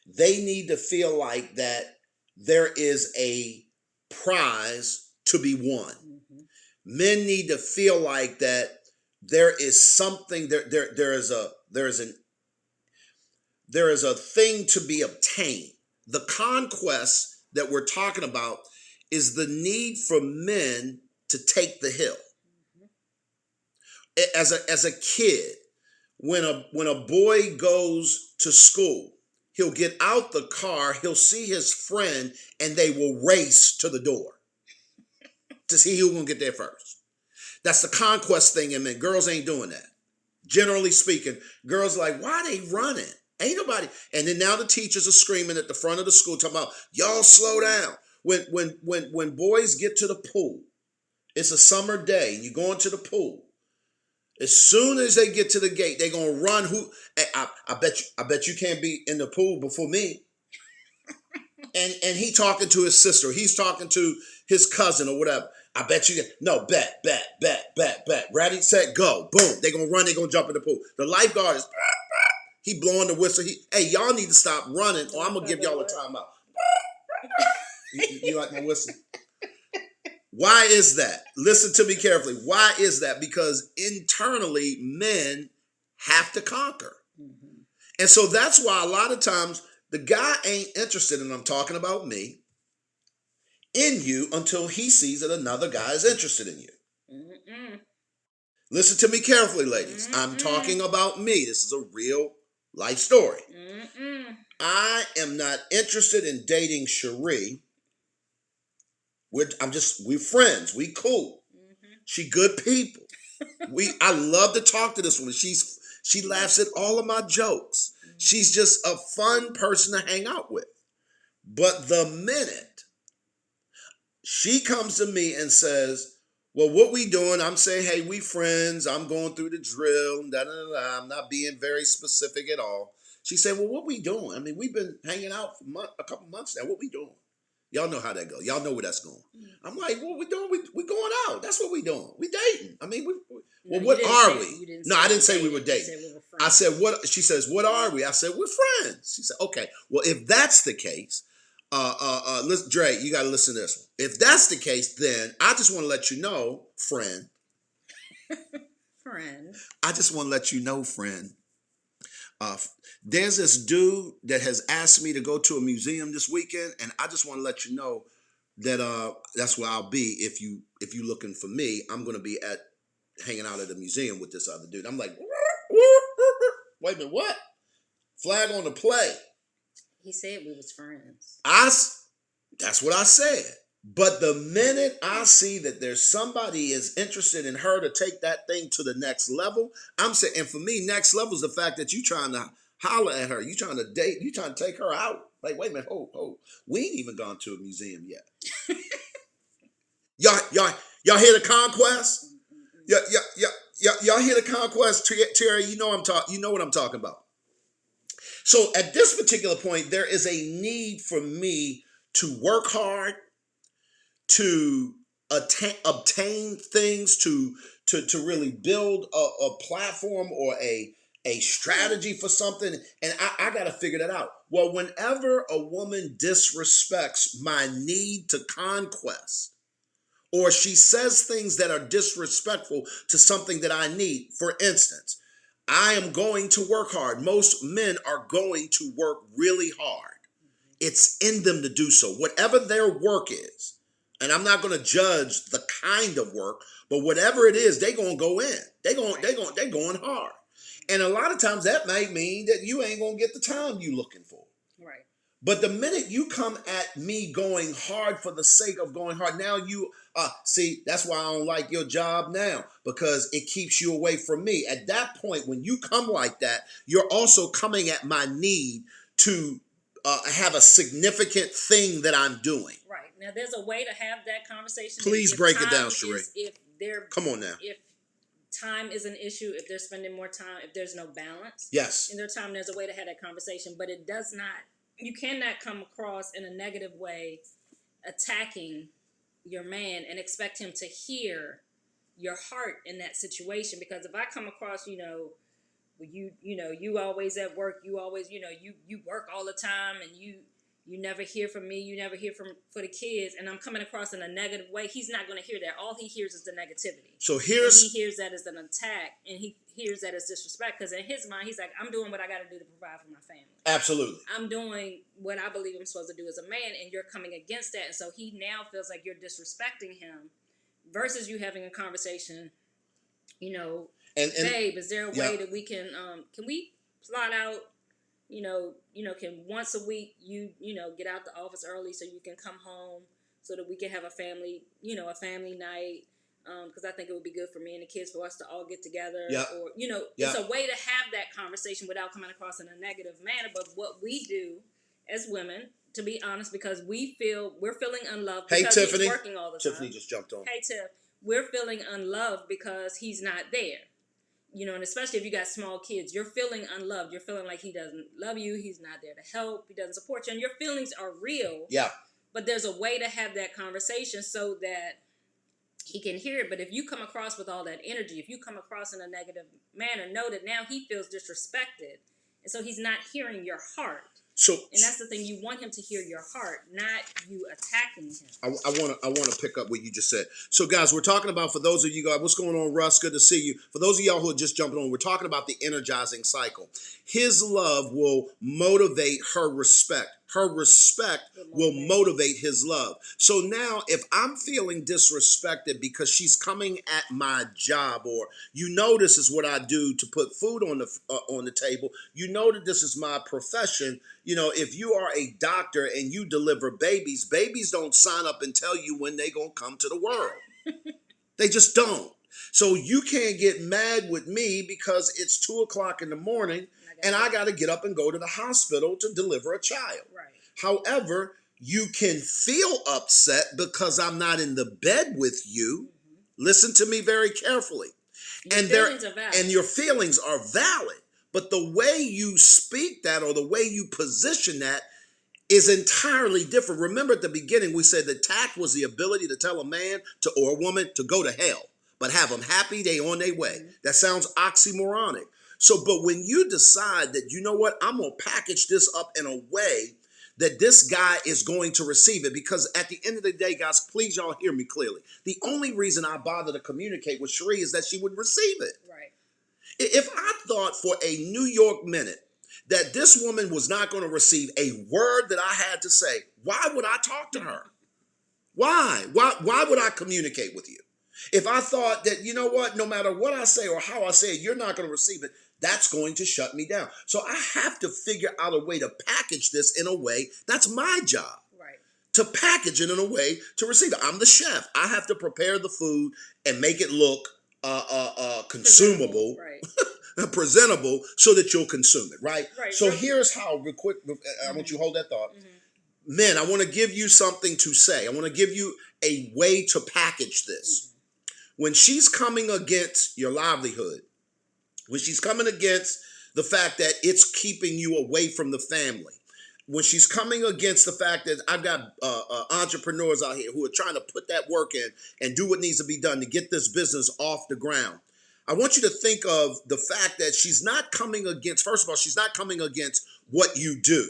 They need to feel like that there is a prize to be won. Men need to feel like that there is something, there is a thing to be obtained. The conquest that we're talking about is the need for men to take the hill. As a kid, when a boy goes to school, he'll get out the car, he'll see his friend, and they will race to the door to see who's gonna get there first. That's the conquest thing in men. Girls ain't doing that. Generally speaking, girls are like, why are they running? Ain't nobody. And then now the teachers are screaming at the front of the school talking about, y'all slow down. When boys get to the pool, it's a summer day and you go into the pool. As soon as they get to the gate, they're gonna run. I bet you can't be in the pool before me. And he talking to his sister, he's talking to his cousin or whatever. I bet you no, bet. Ready, set, go. Boom. They're gonna run, they're gonna jump in the pool. The lifeguard is he blowing the whistle. Hey, y'all need to stop running or I'm gonna give y'all a timeout. You like my whistle? Why is that? Listen to me carefully. Why is that? Because internally, men have to conquer. And so that's why a lot of times the guy ain't interested, and I'm talking about me, in you until he sees that another guy is interested in you. Listen to me carefully, ladies. I'm talking about me. This is a real life story. I am not interested in dating Cherie. We're friends. We cool. She good people. I love to talk to this woman. She laughs at all of my jokes. She's just a fun person to hang out with. But the minute she comes to me and says, well, what we doing? I'm saying, hey, we friends. I'm going through the drill. I'm not being very specific at all. She said, well, what we doing? I mean, we've been hanging out for a couple months now. What we doing? Y'all know how that goes. Y'all know where that's going. I'm like, what we doing? We going out. That's what we doing. We dating. I mean, what are we? No, I didn't say we were dating. I said, what? She says, what are we? I said, we're friends. She said, okay. Well, if that's the case, listen, Dre, you got to listen to this one. If that's the case, then I just want to let you know, friend. I just want to let you know, friend. There's this dude that has asked me to go to a museum this weekend, and I just want to let you know that that's where I'll be if you looking for me. I'm going to be hanging out at a museum with this other dude. I'm like, wait a minute, what? Flag on the play. He said we was friends. That's what I said. But the minute I see that there's somebody is interested in her to take that thing to the next level, I'm saying, and for me, next level is the fact that you trying to holler at her, you trying to date, you trying to take her out. Like, wait a minute, hold. We ain't even gone to a museum yet. Y'all hear the conquest? Y'all hear the conquest, Terry? You know what I'm talking about. So at this particular point, there is a need for me to work hard, to obtain things, to really build a platform or a strategy for something. And I got to figure that out. Well, whenever a woman disrespects my need to conquest, or she says things that are disrespectful to something that I need, for instance, I am going to work hard. Most men are going to work really hard. It's in them to do so. Whatever their work is, and I'm not going to judge the kind of work, but whatever it is, they're going to go in. They're going hard. And a lot of times that might mean that you ain't going to get the time you looking for. Right. But the minute you come at me going hard for the sake of going hard, now you see, that's why I don't like your job now, because it keeps you away from me. At that point, when you come like that, you're also coming at my need to have a significant thing that I'm doing. Right. Now, there's a way to have that conversation. Please break it down, Sheree. Come on now. If time is an issue, if they're spending more time, if there's no balance Yes. in their time, there's a way to have that conversation. But it does not, you cannot come across in a negative way attacking your man and expect him to hear your heart in that situation. Because if I come across, you always at work, you always, you work all the time, and you never hear from me, you never hear for the kids, and I'm coming across in a negative way, he's not going to hear that. All he hears is the negativity. So he hears that as an attack, and he hears that as disrespect, because in his mind, he's like, I'm doing what I got to do to provide for my family. Absolutely. I'm doing what I believe I'm supposed to do as a man, and you're coming against that, and so he now feels like you're disrespecting him, versus you having a conversation, and babe, is there a way that we can we plot out, can once a week you get out the office early so you can come home so that we can have a family night, because I think it would be good for me and the kids for us to all get together. Or it's a way to have that conversation without coming across in a negative manner. But what we do as women, to be honest, because we're feeling unloved because he's working all the time. Tiffany just jumped on. Hey Tiff, we're feeling unloved because he's not there. And especially if you got small kids, you're feeling unloved. You're feeling like he doesn't love you. He's not there to help. He doesn't support you. And your feelings are real. Yeah. But there's a way to have that conversation so that he can hear it. But if you come across with all that energy, if you come across in a negative manner, know that now he feels disrespected. And so he's not hearing your heart. And that's the thing. You want him to hear your heart, not you attacking him. I want to pick up what you just said. So, guys, we're talking about, for those of you guys, what's going on, Russ? Good to see you. For those of y'all who are just jumping on, we're talking about the energizing cycle. His love will motivate her respect. Her respect will motivate his love. So now if I'm feeling disrespected because she's coming at my job, or this is what I do to put food on the table, that this is my profession. If you are a doctor and you deliver babies don't sign up and tell you when they gonna come to the world. They just don't. So you can't get mad with me because it's 2:00 in the morning and I got to get up and go to the hospital to deliver a child. Right. However, you can feel upset because I'm not in the bed with you. Mm-hmm. Listen to me very carefully. Your feelings are valid. And your feelings are valid. But the way you speak that, or the way you position that, is entirely different. Remember at the beginning, we said that tact was the ability to tell a man or a woman to go to hell, but have them happy, they on their way. Mm-hmm. That sounds oxymoronic. So, but when you decide that, I'm going to package this up in a way that this guy is going to receive it, because at the end of the day, guys, please y'all hear me clearly. The only reason I bother to communicate with Sheree is that she would receive it. Right. If I thought for a New York minute that this woman was not going to receive a word that I had to say, why would I talk to her? Why? Why would I communicate with you? If I thought that, no matter what I say or how I say it, you're not going to receive it, that's going to shut me down. So I have to figure out a way to package this in a way that's my job. Right. To package it in a way to receive it. I'm the chef. I have to prepare the food and make it look consumable, right. Presentable, so that you'll consume it, right? Right. So here's how, real quick, I want you to hold that thought. Mm-hmm. Men, I want to give you something to say. I want to give you a way to package this. Mm-hmm. When she's coming against your livelihood, when she's coming against the fact that it's keeping you away from the family, when she's coming against the fact that I've got entrepreneurs out here who are trying to put that work in and do what needs to be done to get this business off the ground, I want you to think of the fact that she's not coming against, first of all, she's not coming against what you do.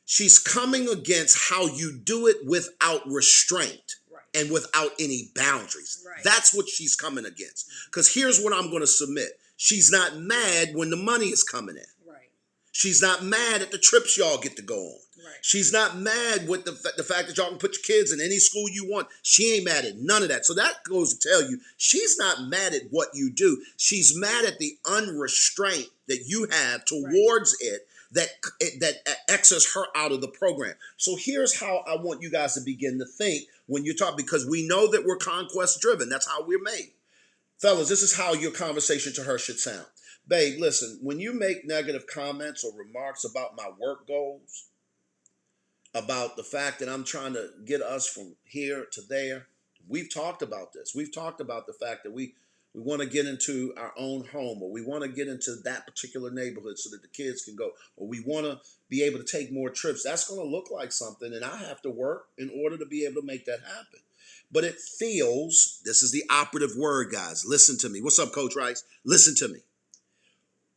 She's coming against how you do it without restraint and without any boundaries. Right. That's what she's coming against. Because here's what I'm going to submit. She's not mad when the money is coming in. Right. She's not mad at the trips y'all get to go on. Right. She's not mad with the fact that y'all can put your kids in any school you want. She ain't mad at none of that. So that goes to tell you, she's not mad at what you do. She's mad at the unrestraint that you have towards it that X's her out of the program. So here's how I want you guys to begin to think when you talk, because we know that we're conquest driven. That's how we're made. Fellas, this is how your conversation to her should sound. Babe, listen, when you make negative comments or remarks about my work goals, about the fact that I'm trying to get us from here to there, we've talked about this. We've talked about the fact that we want to get into our own home, or we want to get into that particular neighborhood so that the kids can go, or we want to be able to take more trips. That's going to look like something, and I have to work in order to be able to make that happen. But it feels, this is the operative word, guys. Listen to me. What's up, Coach Rice? Listen to me.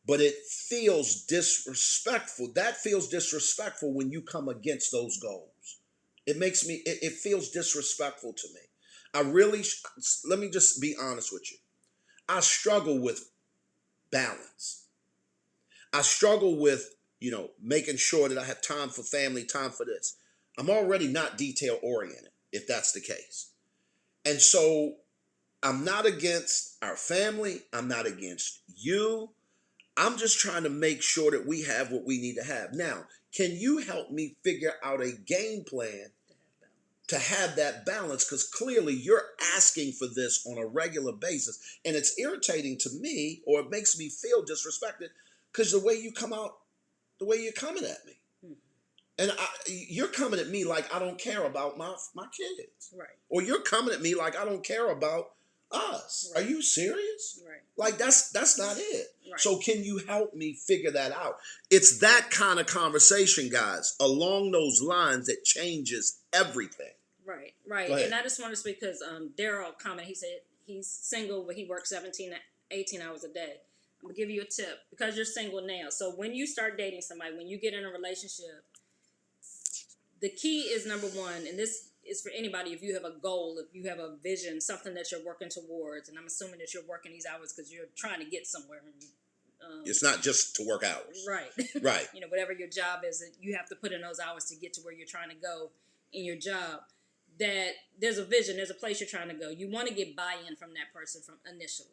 But it feels disrespectful. That feels disrespectful when you come against those goals. It feels disrespectful to me. Let me just be honest with you. I struggle with balance. I struggle with, making sure that I have time for family, time for this. I'm already not detail oriented, if that's the case. And so I'm not against our family. I'm not against you. I'm just trying to make sure that we have what we need to have. Now, can you help me figure out a game plan to have that balance? Because clearly you're asking for this on a regular basis. And it's irritating to me, or it makes me feel disrespected, because the way you come out, the way you're coming at me. And you're coming at me like I don't care about my kids. Right. Or you're coming at me like I don't care about us. Right. Are you serious? Right. Like that's not it. Right. So can you help me figure that out? It's that kind of conversation, guys, along those lines that changes everything. Right, right. And I just want to speak because Daryl commented, he said he's single, but he works 17, 18 hours a day. I'm going to give you a tip because you're single now. So when you start dating somebody, when you get in a relationship, the key is number one, and this is for anybody, if you have a goal, if you have a vision, something that you're working towards, and I'm assuming that you're working these hours because you're trying to get somewhere. It's not just to work hours. Right. Right. Whatever your job is, you have to put in those hours to get to where you're trying to go in your job. That there's a vision, there's a place you're trying to go. You want to get buy-in from that person from initially.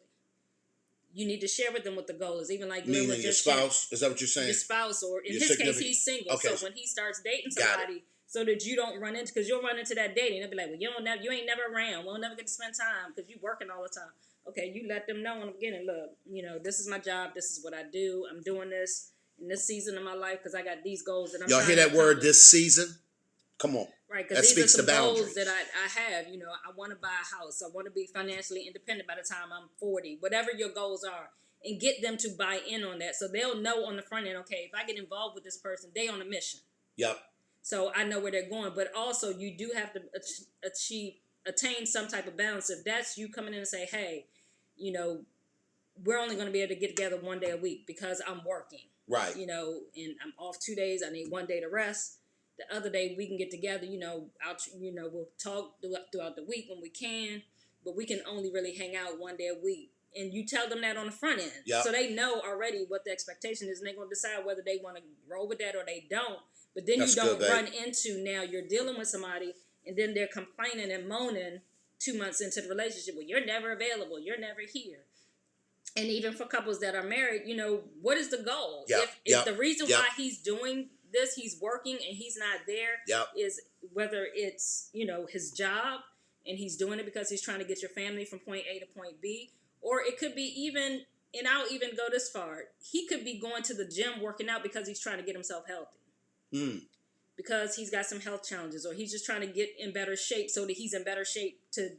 You need to share with them what the goal is. Even like meaning your spouse, is that what you're saying? Your spouse, or in his case, he's single. Okay. So when he starts dating somebody, so that you don't run into, because you'll run into that dating, they'll be like, well, you ain't never around. We'll never get to spend time because you working all the time. Okay, you let them know in the beginning, look, this is my job. This is what I do. I'm doing this in this season of my life because I got these goals that I'm Y'all hear that word, this season? Come on. Right, because these are some goals that I have. I want to buy a house. I want to be financially independent by the time I'm 40. Whatever your goals are, and get them to buy in on that, so they'll know on the front end. Okay, if I get involved with this person, they on a mission. Yep. So I know where they're going, but also you do have to attain some type of balance. If that's you coming in and say, hey, we're only going to be able to get together one day a week because I'm working. Right. And I'm off 2 days. I need 1 day to rest. The other day we can get together, we'll talk throughout the week when we can, but we can only really hang out 1 day a week. And you tell them that on the front end. Yep. So they know already what the expectation is, and they're going to decide whether they want to roll with that or they don't. But then you don't run into, now you're dealing with somebody and then they're complaining and moaning 2 months into the relationship. Well, you're never available. You're never here. And even for couples that are married, what is the goal? Yep. If the reason why he's doing this, he's working and he's not there, is whether it's his job and he's doing it because he's trying to get your family from point A to point B, or it could be even, and I'll even go this far, he could be going to the gym working out because he's trying to get himself healthy, because he's got some health challenges, or he's just trying to get in better shape so that he's in better shape to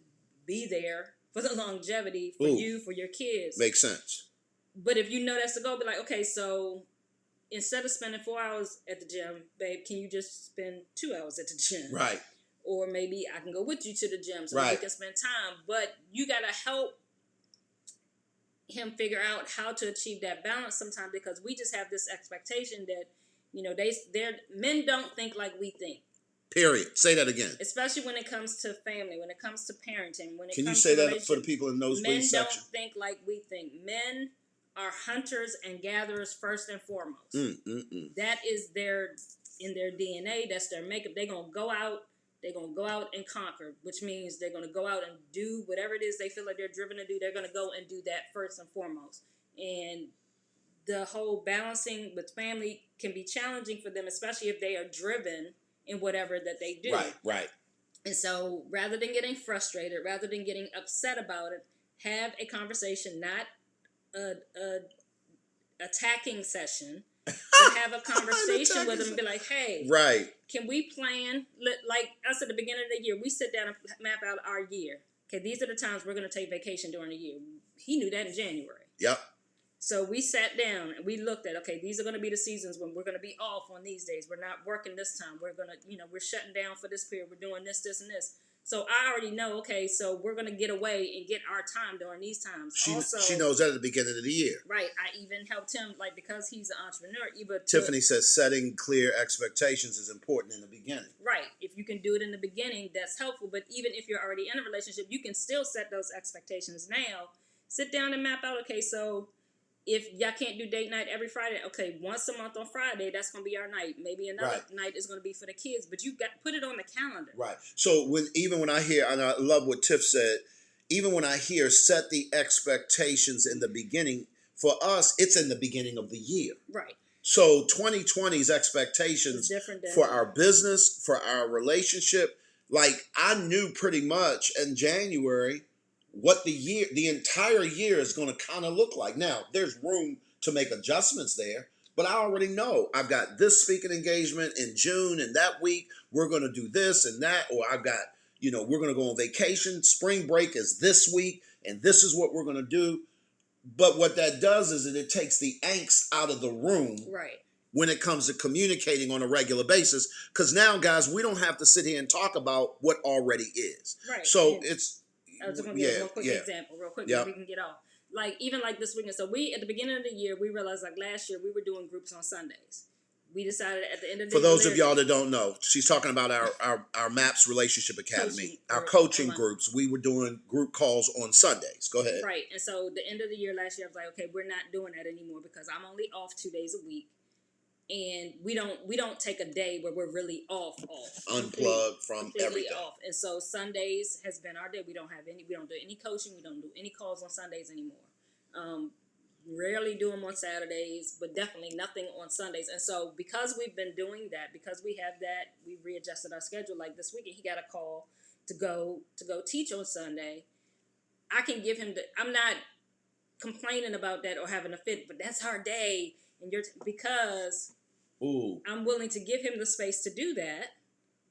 be there for the longevity for you, for your kids. Makes sense. But if that's the goal, be like, okay, so instead of spending 4 hours at the gym, babe, can you just spend 2 hours at the gym? Right. Or maybe I can go with you to the gym so we can spend time. But you got to help him figure out how to achieve that balance sometimes, because we just have this expectation that You know, men don't think like we think. Period. Say that again. Especially when it comes to family, when it comes to parenting, when it Can you comes say to that for the relationships. people in those Men don't section? think like we think. Men are hunters and gatherers first and foremost. That is in their DNA. That's their makeup. They're gonna go out. They're gonna go out and conquer, which means they're gonna go out and do whatever it is they feel like they're driven to do. They're gonna go and do that first and foremost. And the whole balancing with family can be challenging for them, especially if they are driven in whatever that they do. Right. And so rather than getting frustrated, rather than getting upset about it, have a conversation, not a attacking session, but have a conversation with them and be like, hey, can we plan? Like us at the beginning of the year, we sit down and map out our year. Okay, these are the times we're going to take vacation during the year. He knew that in January. Yep. So we sat down and we looked at, okay, these are going to be the seasons when we're going to be off on these days. We're not working this time. We're going to, we're shutting down for this period. We're doing this, this, and this. So I already know, okay, so we're going to get away and get our time during these times. She knows that at the beginning of the year. Right. I even helped him, like, because he's an entrepreneur. Tiffany says setting clear expectations is important in the beginning. Right. If you can do it in the beginning, that's helpful. But even if you're already in a relationship, you can still set those expectations now. Sit down and map out, okay, so if y'all can't do date night every Friday, okay, once a month on Friday, that's going to be our night. Maybe another night is going to be for the kids, but you got put it on the calendar. Right. So when I hear, and I love what Tiff said, even when I hear set the expectations in the beginning, for us, it's in the beginning of the year. Right. So 2020's expectations for our business, for our relationship, like I knew pretty much in January what the entire year is going to kind of look like. Now, there's room to make adjustments there, but I already know I've got this speaking engagement in June, and that week we're going to do this and that, or I've got, we're going to go on vacation. Spring break is this week, and this is what we're going to do. But what that does is that it takes the angst out of the room. Right. When it comes to communicating on a regular basis, because now, guys, we don't have to sit here and talk about what already is. Right. So I was just going to give a real quick example, real quick, we can get off. Like, even like this weekend. So at the beginning of the year, we realized, like last year, we were doing groups on Sundays. We decided at the end of the year. For those of y'all that don't know, she's talking about our MAPS Relationship Academy, our coaching groups. We were doing group calls on Sundays. Go ahead. Right. And so the end of the year last year, I was like, okay, we're not doing that anymore because I'm only off 2 days a week. And we don't take a day where we're really off. Unplugged from everything. Off. And so Sundays has been our day. We don't do any coaching. We don't do any calls on Sundays anymore. Rarely do them on Saturdays, but definitely nothing on Sundays. And so because we've been doing that, because we have that, we readjusted our schedule. Like this weekend, he got a call to go teach on Sunday. I can give him I'm not complaining about that or having a fit, but that's our day. And because I'm willing to give him the space to do that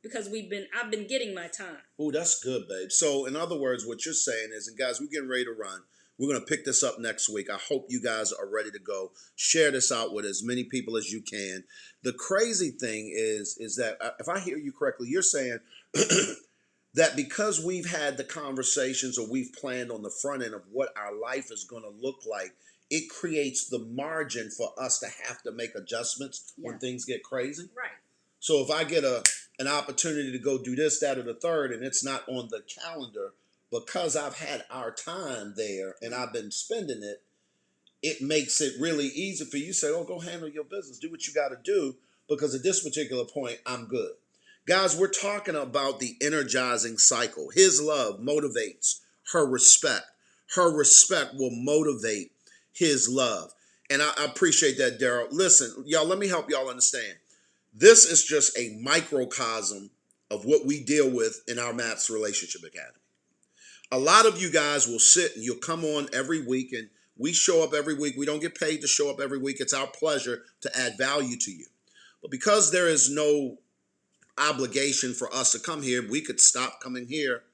because I've been getting my time. Ooh, that's good, babe. So in other words, what you're saying is, and guys, we're getting ready to run. We're going to pick this up next week. I hope you guys are ready to go. Share this out with as many people as you can. The crazy thing is that if I hear you correctly, you're saying that because we've had the conversations or we've planned on the front end of what our life is going to look like, it creates the margin for us to have to make adjustments when things get crazy. Right. So if I get an opportunity to go do this, that, or the third, and it's not on the calendar, because I've had our time there and I've been spending it, it makes it really easy for you to say, oh, go handle your business. Do what you got to do, because at this particular point, I'm good. Guys, we're talking about the energizing cycle. His love motivates her respect. Her respect will motivate his love. And I appreciate that, Daryl. Listen, y'all, let me help y'all understand. This is just a microcosm of what we deal with in our MAPS Relationship Academy. A lot of you guys will sit and you'll come on every week, and we show up every week. We don't get paid to show up every week. It's our pleasure to add value to you. But because there is no obligation for us to come here, we could stop coming here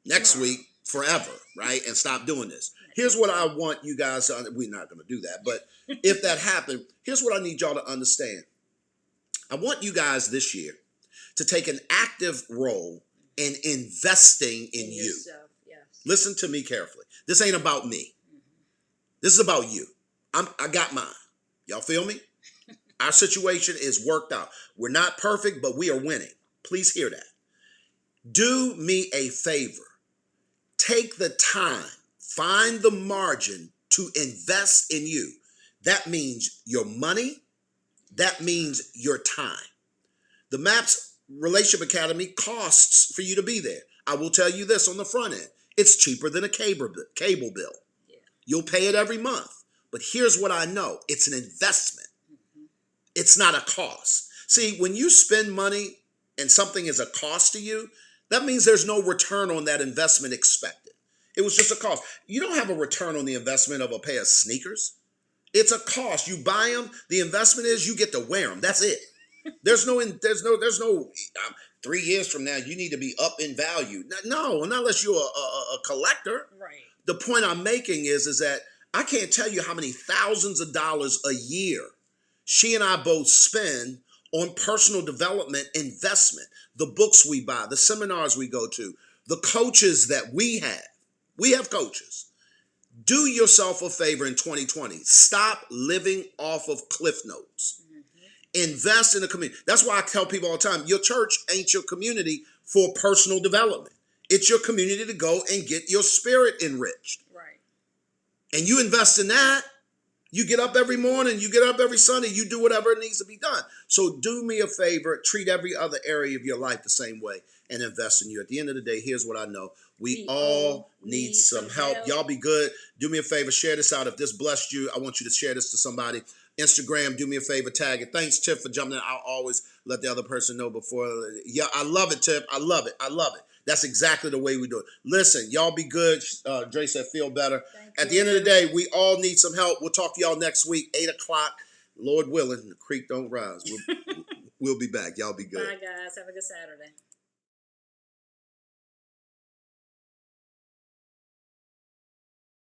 next week forever, right? And stop doing this. Here's what I want you guys to, we're not going to do that, but if that happened, here's what I need y'all to understand. I want you guys this year to take an active role in investing in you. Yourself, yes. Listen to me carefully. This ain't about me. This is about you. I got mine. Y'all feel me? Our situation is worked out. We're not perfect, but we are winning. Please hear that. Do me a favor. Take the time, find the margin to invest in you. That means your money, that means your time. The MAPS Relationship Academy costs for you to be there. I will tell you this on the front end. It's cheaper than a cable bill. Yeah. You'll pay it every month. But here's what I know. It's an investment. It's not a cost. See, when you spend money and something is a cost to you, that means there's no return on that investment expected. It was just a cost. You don't have a return on the investment of a pair of sneakers. It's a cost. You buy them. The investment is you get to wear them. That's it. There's no 3 years from now, you need to be up in value. No, not unless you're a collector. Right. The point I'm making is that I can't tell you how many thousands of dollars a year she and I both spend on personal development investment, the books we buy, the seminars we go to, the coaches that we have. We have coaches. Do yourself a favor in 2020. Stop living off of cliff notes. Invest in the community. That's why I tell people all the time, your church ain't your community for personal development. It's your community to go and get your spirit enriched. Right. And you invest in that. You get up every morning, you get up every Sunday, you do whatever needs to be done. So do me a favor, treat every other area of your life the same way and invest in you. At the end of the day, here's what I know. We all need some help. Y'all be good. Do me a favor, share this out. If this blessed you, I want you to share this to somebody. Instagram, do me a favor, tag it. Thanks, Tiff, for jumping in. I'll always let the other person know before. Yeah, I love it, Tiff. I love it. I love it. That's exactly the way we do it. Listen, y'all be good. Dre said feel better. At the end of the day, we all need some help. We'll talk to y'all next week, 8 o'clock. Lord willing, the creek don't rise. We'll be back. Y'all be good. Bye, guys. Have a good Saturday.